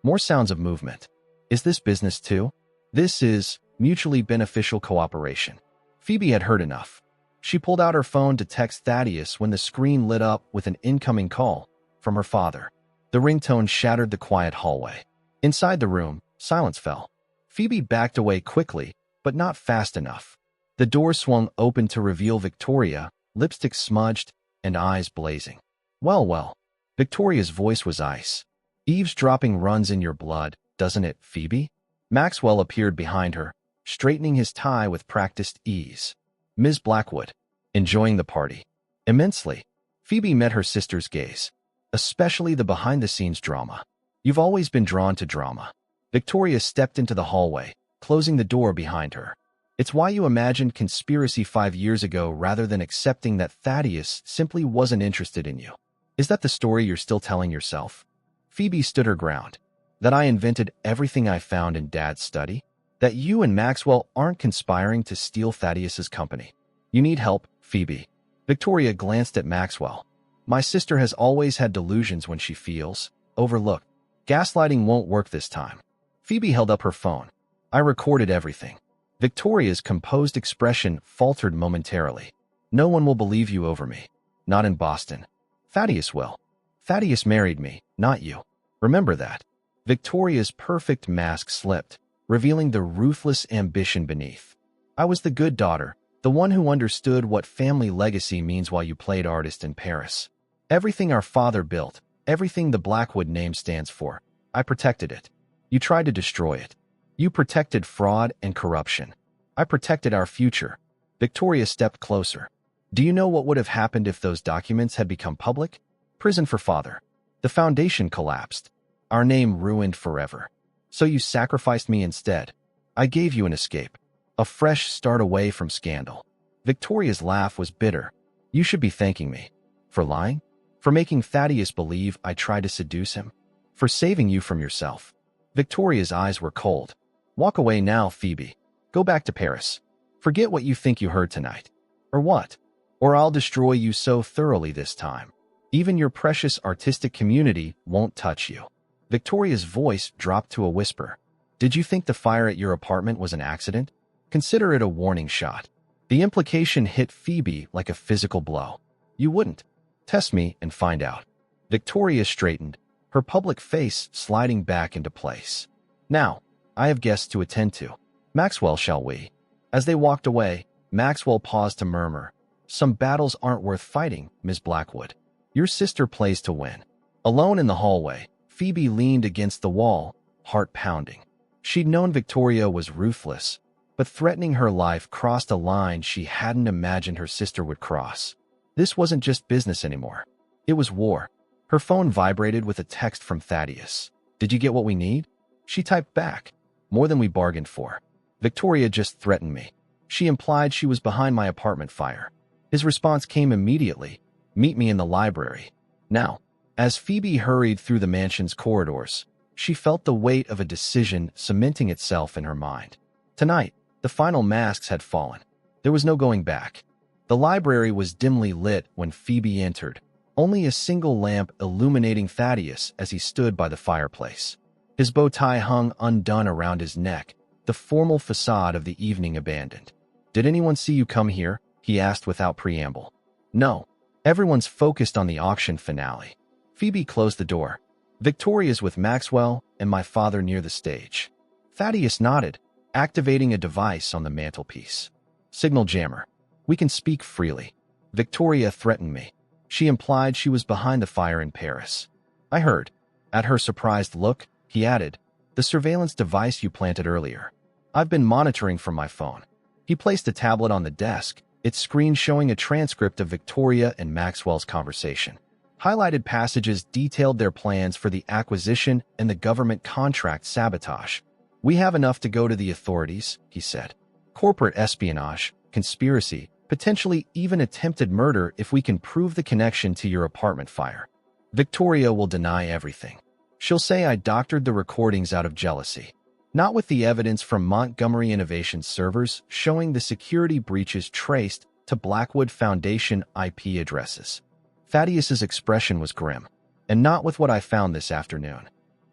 More sounds of movement. Is this business too? This is mutually beneficial cooperation. Phoebe had heard enough. She pulled out her phone to text Thaddeus when the screen lit up with an incoming call from her father. The ringtone shattered the quiet hallway. Inside the room, silence fell. Phoebe backed away quickly, but not fast enough. The door swung open to reveal Victoria, lipstick smudged and eyes blazing. Well, well. Victoria's voice was ice. Eavesdropping runs in your blood, doesn't it, Phoebe? Maxwell appeared behind her, straightening his tie with practiced ease. Ms. Blackwood, enjoying the party. Immensely. Phoebe met her sister's gaze, especially the behind-the-scenes drama. You've always been drawn to drama. Victoria stepped into the hallway, closing the door behind her. It's why you imagined conspiracy 5 years ago rather than accepting that Thaddeus simply wasn't interested in you. Is that the story you're still telling yourself? Phoebe stood her ground. That I invented everything I found in Dad's study? That you and Maxwell aren't conspiring to steal Thaddeus's company? You need help, Phoebe. Victoria glanced at Maxwell. My sister has always had delusions when she feels overlooked. Gaslighting won't work this time. Phoebe held up her phone. I recorded everything. Victoria's composed expression faltered momentarily. No one will believe you over me. Not in Boston. Thaddeus will. Thaddeus married me, not you. Remember that. Victoria's perfect mask slipped, revealing the ruthless ambition beneath. I was the good daughter, the one who understood what family legacy means while you played artist in Paris. Everything our father built, everything the Blackwood name stands for, I protected it. You tried to destroy it. You protected fraud and corruption. I protected our future. Victoria stepped closer. Do you know what would have happened if those documents had become public? Prison for father. The foundation collapsed. Our name ruined forever. So you sacrificed me instead. I gave you an escape. A fresh start away from scandal. Victoria's laugh was bitter. You should be thanking me. For lying? For making Thaddeus believe I tried to seduce him? For saving you from yourself? Victoria's eyes were cold. Walk away now, Phoebe. Go back to Paris. Forget what you think you heard tonight. Or what? Or I'll destroy you so thoroughly this time. Even your precious artistic community won't touch you. Victoria's voice dropped to a whisper. Did you think the fire at your apartment was an accident? Consider it a warning shot. The implication hit Phoebe like a physical blow. You wouldn't. Test me and find out. Victoria straightened, her public face sliding back into place. Now, I have guests to attend to. Maxwell, shall we? As they walked away, Maxwell paused to murmur. Some battles aren't worth fighting, Ms. Blackwood. Your sister plays to win. Alone in the hallway, Phoebe leaned against the wall, heart pounding. She'd known Victoria was ruthless, but threatening her life crossed a line she hadn't imagined her sister would cross. This wasn't just business anymore. It was war. Her phone vibrated with a text from Thaddeus. Did you get what we need? She typed back. More than we bargained for. Victoria just threatened me. She implied she was behind my apartment fire. His response came immediately. Meet me in the library. Now, as Phoebe hurried through the mansion's corridors, she felt the weight of a decision cementing itself in her mind. Tonight, the final masks had fallen. There was no going back. The library was dimly lit when Phoebe entered, only a single lamp illuminating Thaddeus as he stood by the fireplace. His bow tie hung undone around his neck, the formal facade of the evening abandoned. Did anyone see you come here? He asked without preamble. No. Everyone's focused on the auction finale. Phoebe closed the door. Victoria's with Maxwell and my father near the stage. Thaddeus nodded, activating a device on the mantelpiece. Signal jammer. We can speak freely. Victoria threatened me. She implied she was behind the fire in Paris. I heard. At her surprised look, he added, the surveillance device you planted earlier. I've been monitoring from my phone. He placed a tablet on the desk, its screen showing a transcript of Victoria and Maxwell's conversation. Highlighted passages detailed their plans for the acquisition and the government contract sabotage. "We have enough to go to the authorities," he said. "Corporate espionage, conspiracy, potentially even attempted murder if we can prove the connection to your apartment fire. Victoria will deny everything. She'll say I doctored the recordings out of jealousy. Not with the evidence from Montgomery Innovations servers showing the security breaches traced to Blackwood Foundation IP addresses." Thaddeus's expression was grim. "And not with what I found this afternoon."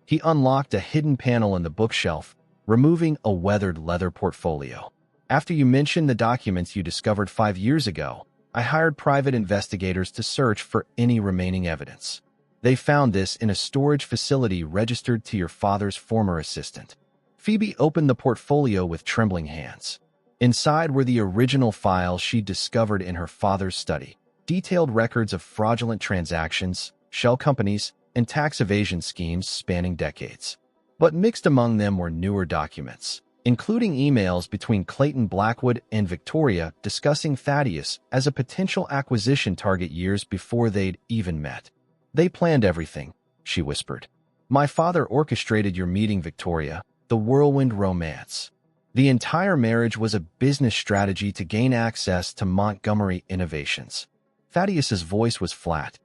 He unlocked a hidden panel in the bookshelf, removing a weathered leather portfolio. "After you mentioned the documents you discovered 5 years ago, I hired private investigators to search for any remaining evidence. They found this in a storage facility registered to your father's former assistant." Phoebe opened the portfolio with trembling hands. Inside were the original files she discovered in her father's study, detailed records of fraudulent transactions, shell companies, and tax evasion schemes spanning decades. But mixed among them were newer documents, including emails between Clayton Blackwood and Victoria discussing Thaddeus as a potential acquisition target years before they'd even met. "They planned everything," she whispered. "My father orchestrated your meeting, Victoria, the whirlwind romance. The entire marriage was a business strategy to gain access to Montgomery Innovations." Thaddeus's voice was flat.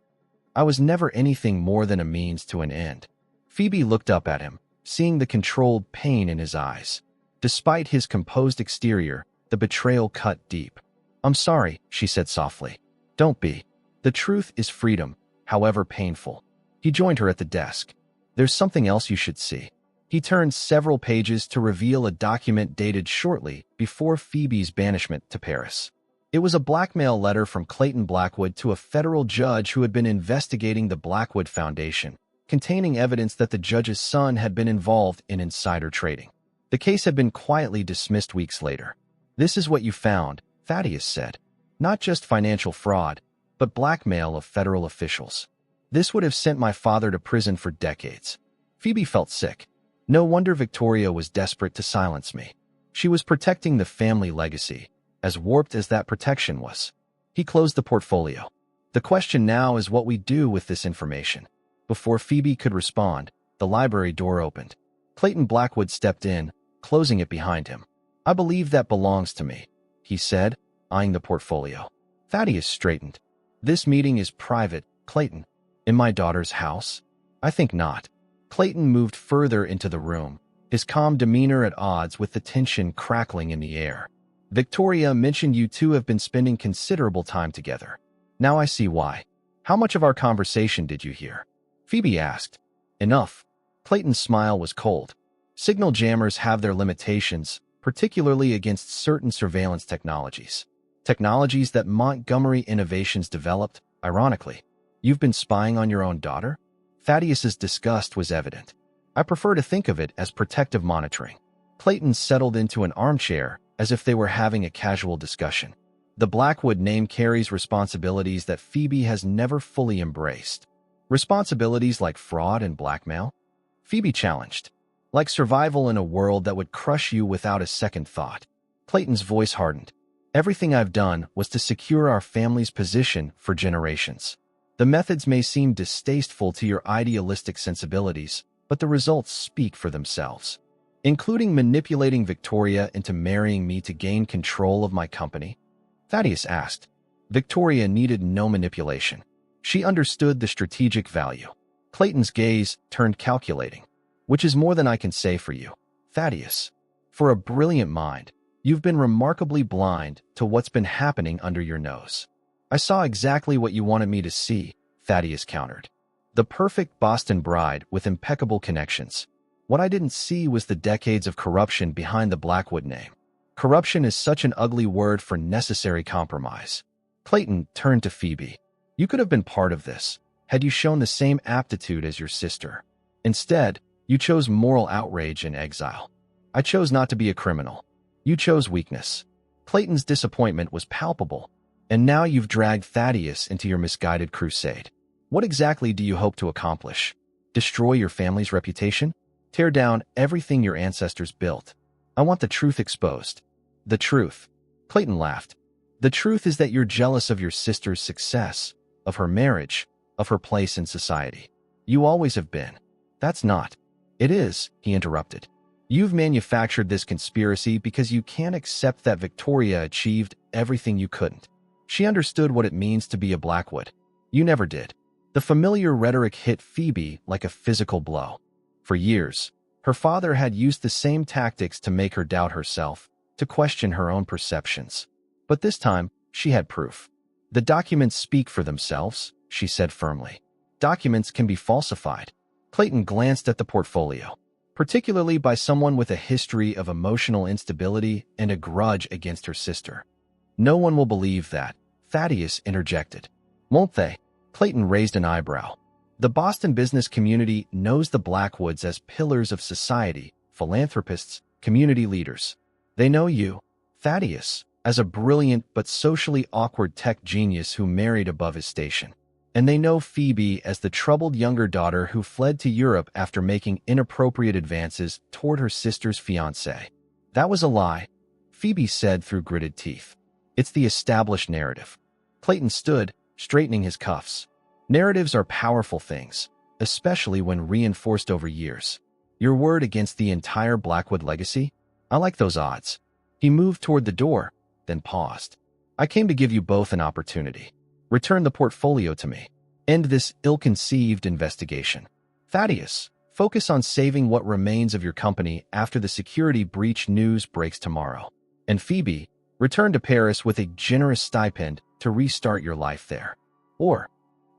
"I was never anything more than a means to an end." Phoebe looked up at him, seeing the controlled pain in his eyes. Despite his composed exterior, the betrayal cut deep. "I'm sorry," she said softly. "Don't be. The truth is freedom, however painful." He joined her at the desk. "There's something else you should see." He turned several pages to reveal a document dated shortly before Phoebe's banishment to Paris. It was a blackmail letter from Clayton Blackwood to a federal judge who had been investigating the Blackwood Foundation, containing evidence that the judge's son had been involved in insider trading. The case had been quietly dismissed weeks later. "This is what you found," Thaddeus said. "Not just financial fraud, but blackmail of federal officials. This would have sent my father to prison for decades." Phoebe felt sick. No wonder Victoria was desperate to silence me. She was protecting the family legacy, as warped as that protection was. He closed the portfolio. "The question now is what we do with this information." Before Phoebe could respond, the library door opened. Clayton Blackwood stepped in, closing it behind him. "I believe that belongs to me," he said, eyeing the portfolio. Thaddeus straightened. "This meeting is private, Clayton. In my daughter's house? I think not." Clayton moved further into the room, his calm demeanor at odds with the tension crackling in the air. "Victoria mentioned you two have been spending considerable time together. Now I see why. How much of our conversation did you hear?" Phoebe asked. "Enough." Clayton's smile was cold. "Signal jammers have their limitations, particularly against certain surveillance technologies. Technologies that Montgomery Innovations developed, ironically. You've been spying on your own daughter?" Thaddeus's disgust was evident. "I prefer to think of it as protective monitoring." Clayton settled into an armchair as if they were having a casual discussion. "The Blackwood name carries responsibilities that Phoebe has never fully embraced." "Responsibilities like fraud and blackmail?" Phoebe challenged. "Like survival in a world that would crush you without a second thought." Clayton's voice hardened. "Everything I've done was to secure our family's position for generations. The methods may seem distasteful to your idealistic sensibilities, but the results speak for themselves. Including manipulating Victoria into marrying me to gain control of my company?" Thaddeus asked. Victoria needed no manipulation. She understood the strategic value. Clayton's gaze turned calculating. "Which is more than I can say for you, Thaddeus. For a brilliant mind, you've been remarkably blind to what's been happening under your nose." "I saw exactly what you wanted me to see," Thaddeus countered. "The perfect Boston bride with impeccable connections. What I didn't see was the decades of corruption behind the Blackwood name. Corruption is such an ugly word for necessary compromise." Clayton turned to Phoebe. "You could have been part of this, had you shown the same aptitude as your sister. Instead, you chose moral outrage and exile. I chose not to be a criminal. You chose weakness." Clayton's disappointment was palpable. "And now you've dragged Thaddeus into your misguided crusade. What exactly do you hope to accomplish? Destroy your family's reputation? Tear down everything your ancestors built? I want the truth exposed." "The truth?" Clayton laughed. "The truth is that you're jealous of your sister's success, of her marriage, of her place in society. You always have been. That's not. It is, he interrupted. You've manufactured this conspiracy because you can't accept that Victoria achieved everything you couldn't. She understood what it means to be a Blackwood. You never did. The familiar rhetoric hit Phoebe like a physical blow. For years, her father had used the same tactics to make her doubt herself, to question her own perceptions. But this time, she had proof. The documents speak for themselves, she said firmly. Documents can be falsified. Clayton glanced at the portfolio, particularly by someone with a history of emotional instability and a grudge against her sister. No one will believe that, Thaddeus interjected. Won't they? Clayton raised an eyebrow. The Boston business community knows the Blackwoods as pillars of society, philanthropists, community leaders. They know you, Thaddeus, as a brilliant but socially awkward tech genius who married above his station. And they know Phoebe as the troubled younger daughter who fled to Europe after making inappropriate advances toward her sister's fiancé. That was a lie, Phoebe said through gritted teeth. It's the established narrative. Clayton stood, straightening his cuffs. Narratives are powerful things, especially when reinforced over years. Your word against the entire Blackwood legacy? I like those odds. He moved toward the door, then paused. I came to give you both an opportunity. Return the portfolio to me. End this ill-conceived investigation. Thaddeus, focus on saving what remains of your company after the security breach news breaks tomorrow. And Phoebe, return to Paris with a generous stipend to restart your life there. Or,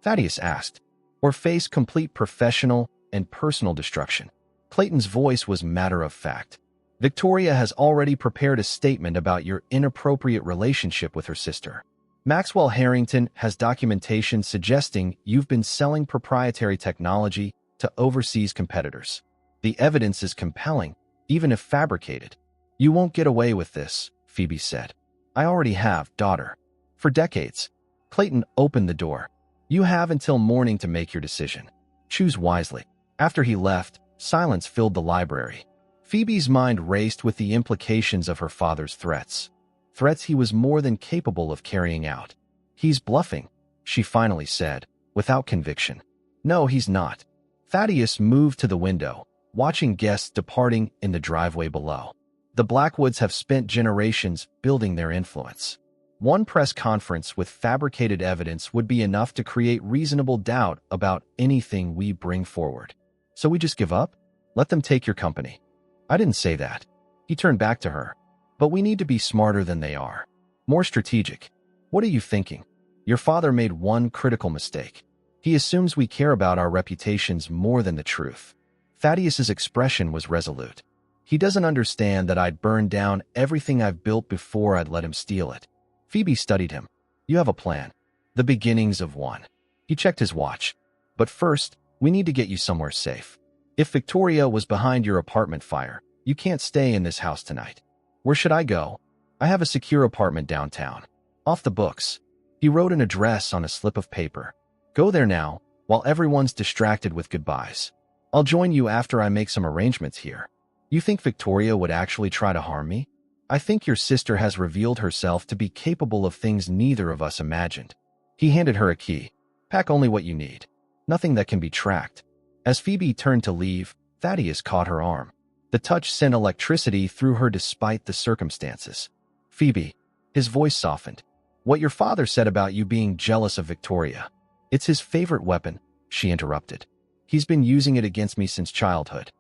Thaddeus asked, or face complete professional and personal destruction. Clayton's voice was matter-of-fact. Victoria has already prepared a statement about your inappropriate relationship with her sister. Maxwell Harrington has documentation suggesting you've been selling proprietary technology to overseas competitors. The evidence is compelling, even if fabricated. You won't get away with this, Phoebe said. I already have, daughter. For decades. Clayton opened the door. You have until morning to make your decision. Choose wisely. After he left, silence filled the library. Phoebe's mind raced with the implications of her father's threats. Threats he was more than capable of carrying out. He's bluffing, she finally said, without conviction. No, he's not. Thaddeus moved to the window, watching guests departing in the driveway below. The Blackwoods have spent generations building their influence. One press conference with fabricated evidence would be enough to create reasonable doubt about anything we bring forward. So we just give up? Let them take your company. I didn't say that. He turned back to her. But we need to be smarter than they are. More strategic. What are you thinking? Your father made one critical mistake. He assumes we care about our reputations more than the truth. Thaddeus's expression was resolute. He doesn't understand that I'd burn down everything I've built before I'd let him steal it. Phoebe studied him. You have a plan. The beginnings of one. He checked his watch. But first, we need to get you somewhere safe. If Victoria was behind your apartment fire, you can't stay in this house tonight. Where should I go? I have a secure apartment downtown. Off the books. He wrote an address on a slip of paper. Go there now, while everyone's distracted with goodbyes. I'll join you after I make some arrangements here. You think Victoria would actually try to harm me? I think your sister has revealed herself to be capable of things neither of us imagined. He handed her a key. Pack only what you need. Nothing that can be tracked. As Phoebe turned to leave, Thaddeus caught her arm. The touch sent electricity through her despite the circumstances. Phoebe, his voice softened. What your father said about you being jealous of Victoria. It's his favorite weapon, she interrupted. He's been using it against me since childhood.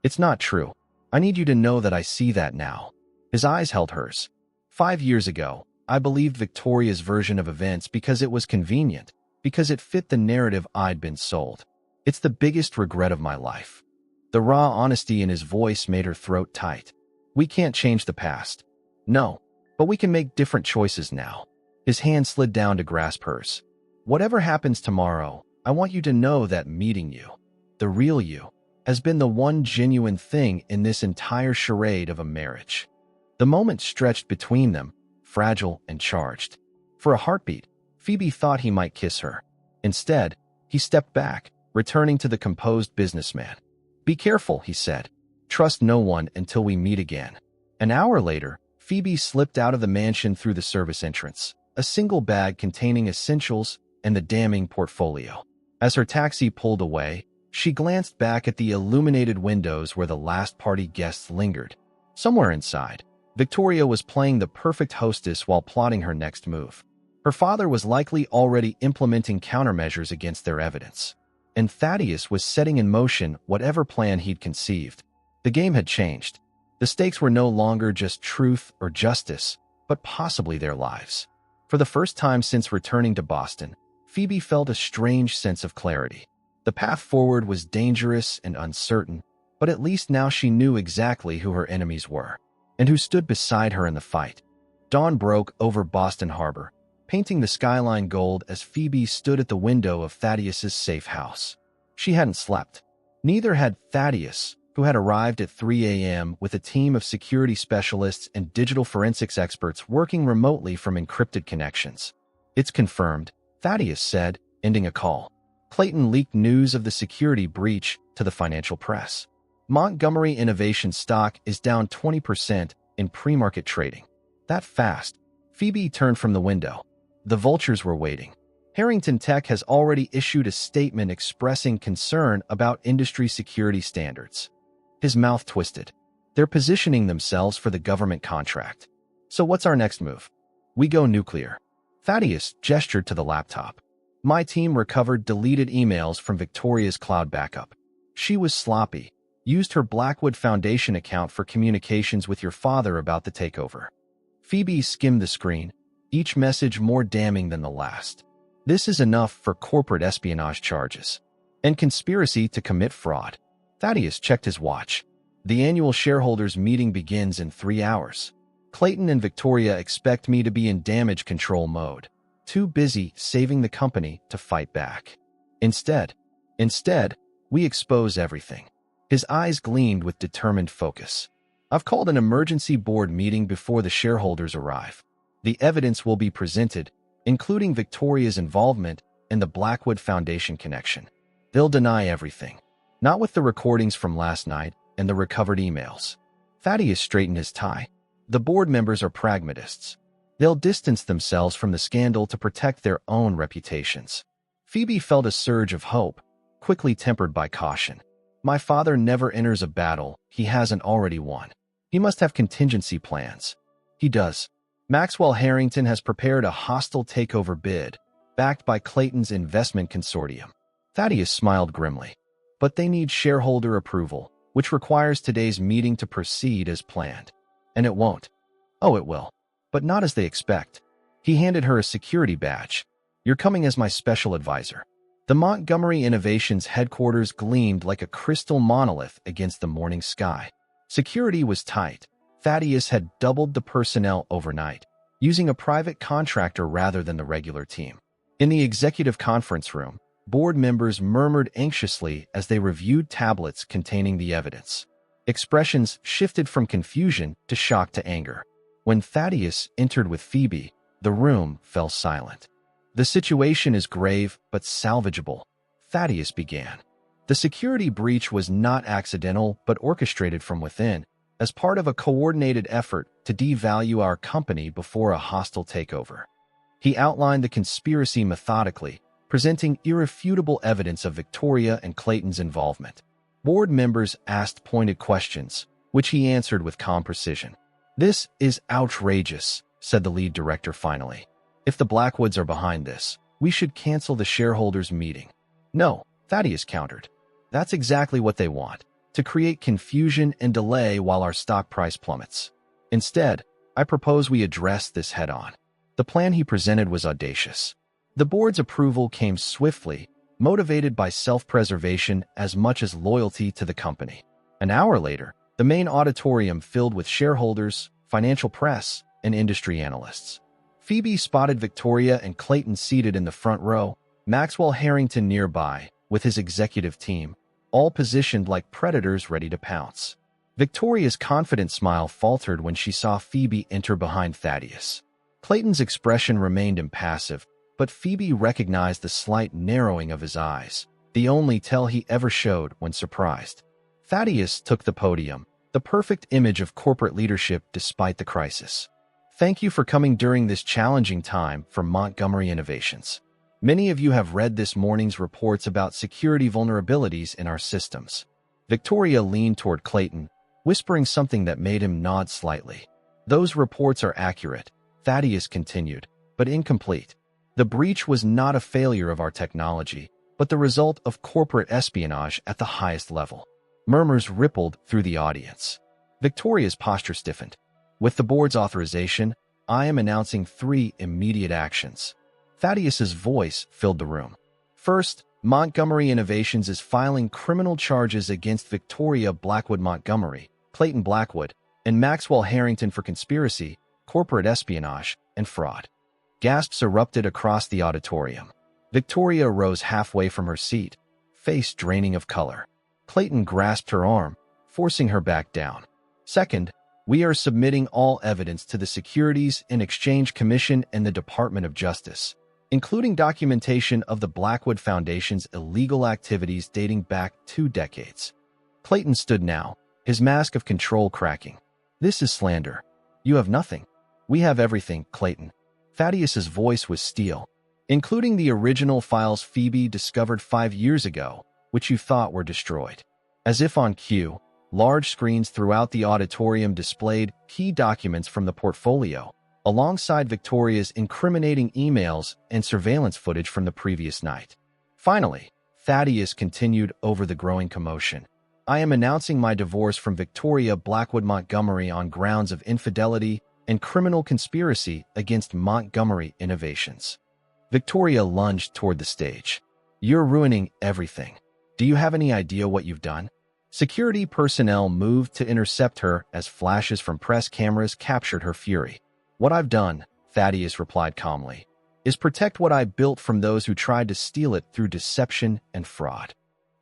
It's not true. I need you to know that I see that now. His eyes held hers. 5 years ago, I believed Victoria's version of events because it was convenient, because it fit the narrative I'd been sold. It's the biggest regret of my life. The raw honesty in his voice made her throat tight. We can't change the past. No, but we can make different choices now. His hand slid down to grasp hers. Whatever happens tomorrow, I want you to know that meeting you, the real you, has been the one genuine thing in this entire charade of a marriage. The moment stretched between them, fragile and charged. For a heartbeat, Phoebe thought he might kiss her. Instead, he stepped back, returning to the composed businessman. Be careful, he said. Trust no one until we meet again. An hour later, Phoebe slipped out of the mansion through the service entrance, a single bag containing essentials and the damning portfolio. As her taxi pulled away, she glanced back at the illuminated windows where the last party guests lingered. Somewhere inside, Victoria was playing the perfect hostess while plotting her next move. Her father was likely already implementing countermeasures against their evidence, and Thaddeus was setting in motion whatever plan he'd conceived. The game had changed. The stakes were no longer just truth or justice, but possibly their lives. For the first time since returning to Boston, Phoebe felt a strange sense of clarity. The path forward was dangerous and uncertain, but at least now she knew exactly who her enemies were, and who stood beside her in the fight. Dawn broke over Boston Harbor, painting the skyline gold as Phoebe stood at the window of Thaddeus's safe house. She hadn't slept. Neither had Thaddeus, who had arrived at 3 a.m. with a team of security specialists and digital forensics experts working remotely from encrypted connections. "It's confirmed," Thaddeus said, ending a call. Clayton leaked news of the security breach to the financial press. Montgomery Innovation stock is down 20% in pre-market trading. That fast. Phoebe turned from the window. The vultures were waiting. Harrington Tech has already issued a statement expressing concern about industry security standards. His mouth twisted. They're positioning themselves for the government contract. So what's our next move? We go nuclear. Thaddeus gestured to the laptop. My team recovered deleted emails from Victoria's cloud backup. She was sloppy. Used her Blackwood Foundation account for communications with your father about the takeover. Phoebe skimmed the screen, each message more damning than the last. This is enough for corporate espionage charges and conspiracy to commit fraud. Thaddeus checked his watch. The annual shareholders meeting begins in 3 hours. Clayton and Victoria expect me to be in damage control mode, too busy saving the company to fight back. Instead, we expose everything. His eyes gleamed with determined focus. I've called an emergency board meeting before the shareholders arrive. The evidence will be presented, including Victoria's involvement and the Blackwood Foundation connection. They'll deny everything. Not with the recordings from last night and the recovered emails. Thaddeus straightened his tie. The board members are pragmatists. They'll distance themselves from the scandal to protect their own reputations. Phoebe felt a surge of hope, quickly tempered by caution. My father never enters a battle he hasn't already won. He must have contingency plans. He does. Maxwell Harrington has prepared a hostile takeover bid, backed by Clayton's investment consortium. Thaddeus smiled grimly. But they need shareholder approval, which requires today's meeting to proceed as planned. And it won't. Oh, it will. But not as they expect. He handed her a security badge. You're coming as my special advisor. The Montgomery Innovations headquarters gleamed like a crystal monolith against the morning sky. Security was tight. Thaddeus had doubled the personnel overnight, using a private contractor rather than the regular team. In the executive conference room, board members murmured anxiously as they reviewed tablets containing the evidence. Expressions shifted from confusion to shock to anger. When Thaddeus entered with Phoebe, the room fell silent. The situation is grave but salvageable, Thaddeus began. The security breach was not accidental but orchestrated from within, as part of a coordinated effort to devalue our company before a hostile takeover. He outlined the conspiracy methodically, presenting irrefutable evidence of Victoria and Clayton's involvement. Board members asked pointed questions, which he answered with calm precision. This is outrageous, said the lead director finally. If the Blackwoods are behind this, we should cancel the shareholders' meeting. No, Thaddeus countered. That's exactly what they want, to create confusion and delay while our stock price plummets. Instead, I propose we address this head-on. The plan he presented was audacious. The board's approval came swiftly, motivated by self-preservation as much as loyalty to the company. An hour later, the main auditorium filled with shareholders, financial press, and industry analysts. Phoebe spotted Victoria and Clayton seated in the front row, Maxwell Harrington nearby, with his executive team, all positioned like predators ready to pounce. Victoria's confident smile faltered when she saw Phoebe enter behind Thaddeus. Clayton's expression remained impassive, but Phoebe recognized the slight narrowing of his eyes, the only tell he ever showed when surprised. Thaddeus took the podium, the perfect image of corporate leadership despite the crisis. Thank you for coming during this challenging time for Montgomery Innovations. Many of you have read this morning's reports about security vulnerabilities in our systems. Victoria leaned toward Clayton, whispering something that made him nod slightly. Those reports are accurate, Thaddeus continued, but incomplete. The breach was not a failure of our technology, but the result of corporate espionage at the highest level. Murmurs rippled through the audience. Victoria's posture stiffened. With the board's authorization, I am announcing 3 immediate actions. Thaddeus's voice filled the room. First, Montgomery Innovations is filing criminal charges against Victoria Blackwood Montgomery, Clayton Blackwood, and Maxwell Harrington for conspiracy, corporate espionage, and fraud. Gasps erupted across the auditorium. Victoria rose halfway from her seat, face draining of color. Clayton grasped her arm, forcing her back down. Second, we are submitting all evidence to the Securities and Exchange Commission and the Department of Justice, including documentation of the Blackwood Foundation's illegal activities dating back 2 decades. Clayton stood now, his mask of control cracking. This is slander. You have nothing. We have everything, Clayton. Thaddeus's voice was steel, including the original files Phoebe discovered 5 years ago, which you thought were destroyed. As if on cue, large screens throughout the auditorium displayed key documents from the portfolio, alongside Victoria's incriminating emails and surveillance footage from the previous night. Finally, Thaddeus continued over the growing commotion. I am announcing my divorce from Victoria Blackwood Montgomery on grounds of infidelity and criminal conspiracy against Montgomery Innovations. Victoria lunged toward the stage. You're ruining everything. Do you have any idea what you've done? Security personnel moved to intercept her as flashes from press cameras captured her fury. What I've done, Thaddeus replied calmly, is protect what I built from those who tried to steal it through deception and fraud.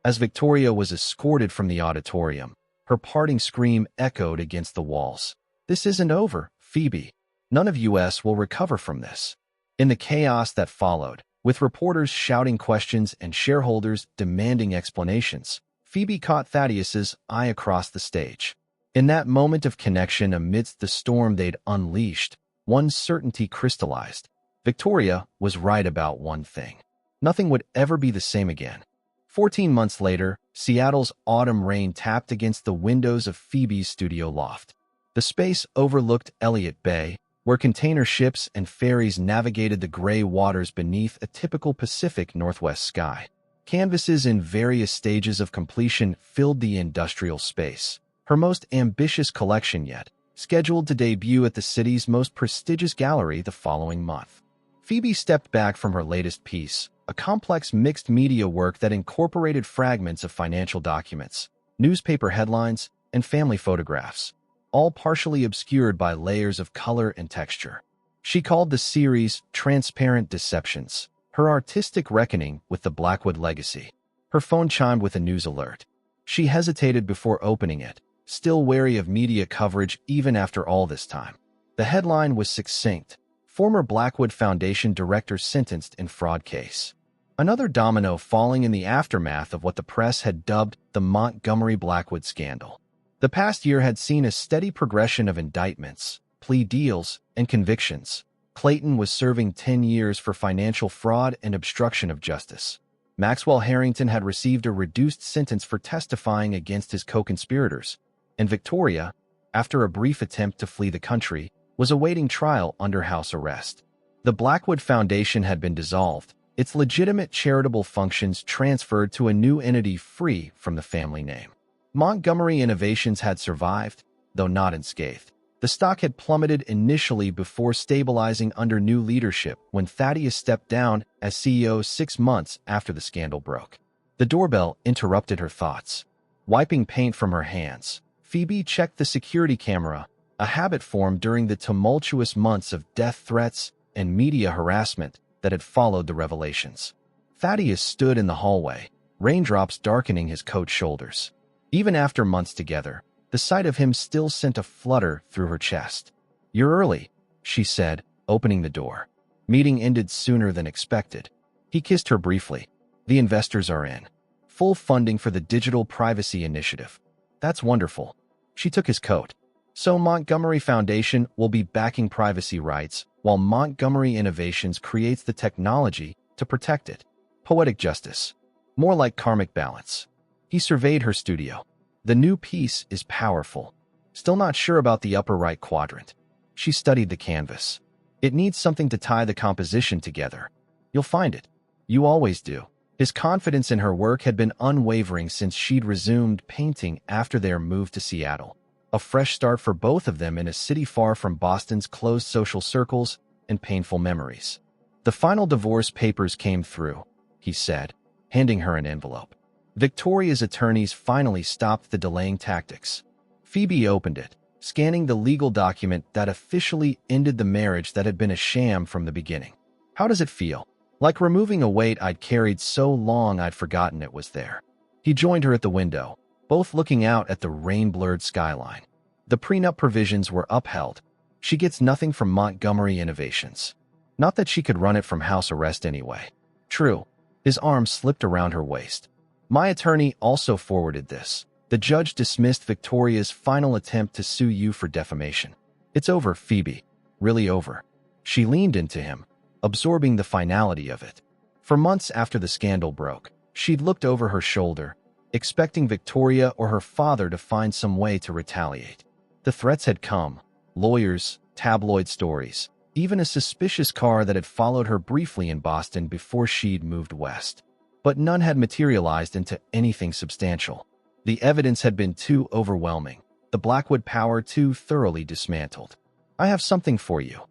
As Victoria was escorted from the auditorium, her parting scream echoed against the walls. This isn't over, Phoebe. None of us will recover from this. In the chaos that followed, with reporters shouting questions and shareholders demanding explanations, Phoebe caught Thaddeus's eye across the stage. In that moment of connection amidst the storm they'd unleashed, one certainty crystallized. Victoria was right about one thing. Nothing would ever be the same again. 14 months later, Seattle's autumn rain tapped against the windows of Phoebe's studio loft. The space overlooked Elliott Bay, where container ships and ferries navigated the gray waters beneath a typical Pacific Northwest sky. Canvases in various stages of completion filled the industrial space, her most ambitious collection yet, scheduled to debut at the city's most prestigious gallery the following month. Phoebe stepped back from her latest piece, a complex mixed-media work that incorporated fragments of financial documents, newspaper headlines, and family photographs, all partially obscured by layers of color and texture. She called the series Transparent Deceptions, her artistic reckoning with the Blackwood legacy. Her phone chimed with a news alert. She hesitated before opening it, still wary of media coverage even after all this time. The headline was succinct: former Blackwood Foundation director sentenced in fraud case. Another domino falling in the aftermath of what the press had dubbed the Montgomery Blackwood scandal. The past year had seen a steady progression of indictments, plea deals, and convictions. Clayton was serving 10 years for financial fraud and obstruction of justice. Maxwell Harrington had received a reduced sentence for testifying against his co-conspirators, and Victoria, after a brief attempt to flee the country, was awaiting trial under house arrest. The Blackwood Foundation had been dissolved, its legitimate charitable functions transferred to a new entity free from the family name. Montgomery Innovations had survived, though not unscathed. The stock had plummeted initially before stabilizing under new leadership when Thaddeus stepped down as CEO 6 months after the scandal broke. The doorbell interrupted her thoughts. Wiping paint from her hands, Phoebe checked the security camera, a habit formed during the tumultuous months of death threats and media harassment that had followed the revelations. Thaddeus stood in the hallway, raindrops darkening his coat shoulders. Even after months together, the sight of him still sent a flutter through her chest. "You're early," she said, opening the door. Meeting ended sooner than expected. He kissed her briefly. "The investors are in. Full funding for the Digital Privacy Initiative." "That's wonderful." She took his coat. "So Montgomery Foundation will be backing privacy rights, while Montgomery Innovations creates the technology to protect it. Poetic justice. More like karmic balance. He surveyed her studio. The new piece is powerful. Still not sure about the upper right quadrant. She studied the canvas. It needs something to tie the composition together. You'll find it. You always do. His confidence in her work had been unwavering since she'd resumed painting after their move to Seattle. A fresh start for both of them in a city far from Boston's closed social circles and painful memories. The final divorce papers came through, he said, handing her an envelope. Victoria's attorneys finally stopped the delaying tactics. Phoebe opened it, scanning the legal document that officially ended the marriage that had been a sham from the beginning. How does it feel? Like removing a weight I'd carried so long I'd forgotten it was there. He joined her at the window, both looking out at the rain-blurred skyline. The prenup provisions were upheld. She gets nothing from Montgomery Innovations. Not that she could run it from house arrest anyway. True. His arm slipped around her waist. My attorney also forwarded this. The judge dismissed Victoria's final attempt to sue you for defamation. It's over, Phoebe. Really over. She leaned into him, absorbing the finality of it. For months after the scandal broke, she'd looked over her shoulder, expecting Victoria or her father to find some way to retaliate. The threats had come. Lawyers, tabloid stories, even a suspicious car that had followed her briefly in Boston before she'd moved west. But none had materialized into anything substantial. The evidence had been too overwhelming, the Blackwood power too thoroughly dismantled. I have something for you,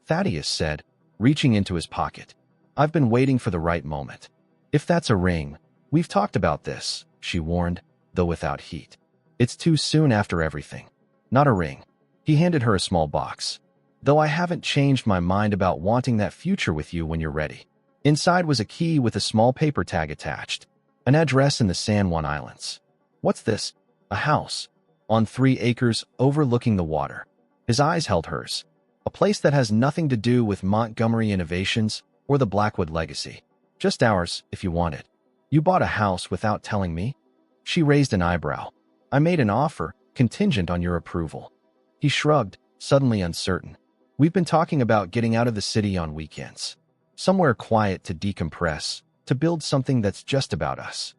Thaddeus said, reaching into his pocket. I've been waiting for the right moment. If that's a ring, we've talked about this, she warned, though without heat. It's too soon after everything. Not a ring. He handed her a small box. Though I haven't changed my mind about wanting that future with you when you're ready. Inside was a key with a small paper tag attached. An address in the San Juan Islands. What's this? A house. On 3 acres overlooking the water. His eyes held hers. A place that has nothing to do with Montgomery Innovations or the Blackwood legacy. Just ours, if you want it. You bought a house without telling me? She raised an eyebrow. I made an offer, contingent on your approval. He shrugged, suddenly uncertain. We've been talking about getting out of the city on weekends. Somewhere quiet to decompress, to build something that's just about us.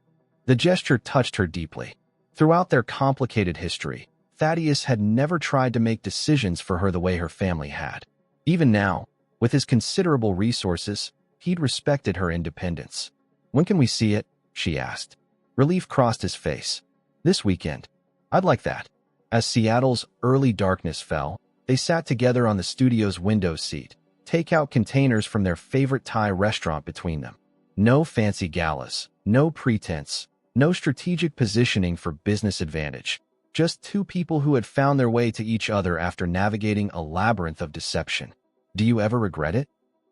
The gesture touched her deeply. Throughout their complicated history, Thaddeus had never tried to make decisions for her the way her family had. Even now, with his considerable resources, he'd respected her independence. When can we see it? She asked. Relief crossed his face. This weekend. I'd like that. As Seattle's early darkness fell, they sat together on the studio's window seat, takeout containers from their favorite Thai restaurant between them. No fancy galas, no pretense, no strategic positioning for business advantage. Just 2 people who had found their way to each other after navigating a labyrinth of deception. Do you ever regret it?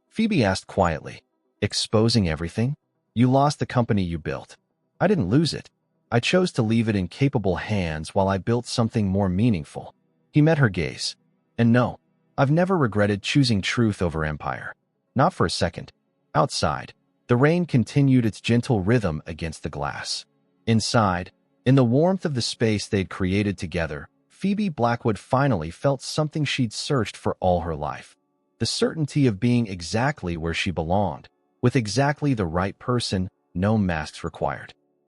Phoebe asked quietly. Exposing everything? You lost the company you built. I didn't lose it. I chose to leave it in capable hands while I built something more meaningful. He met her gaze. And no, I've never regretted choosing truth over empire. Not for a second. Outside, the rain continued its gentle rhythm against the glass. Inside, in the warmth of the space they'd created together, Phoebe Blackwood finally felt something she'd searched for all her life. The certainty of being exactly where she belonged, with exactly the right person, no masks required.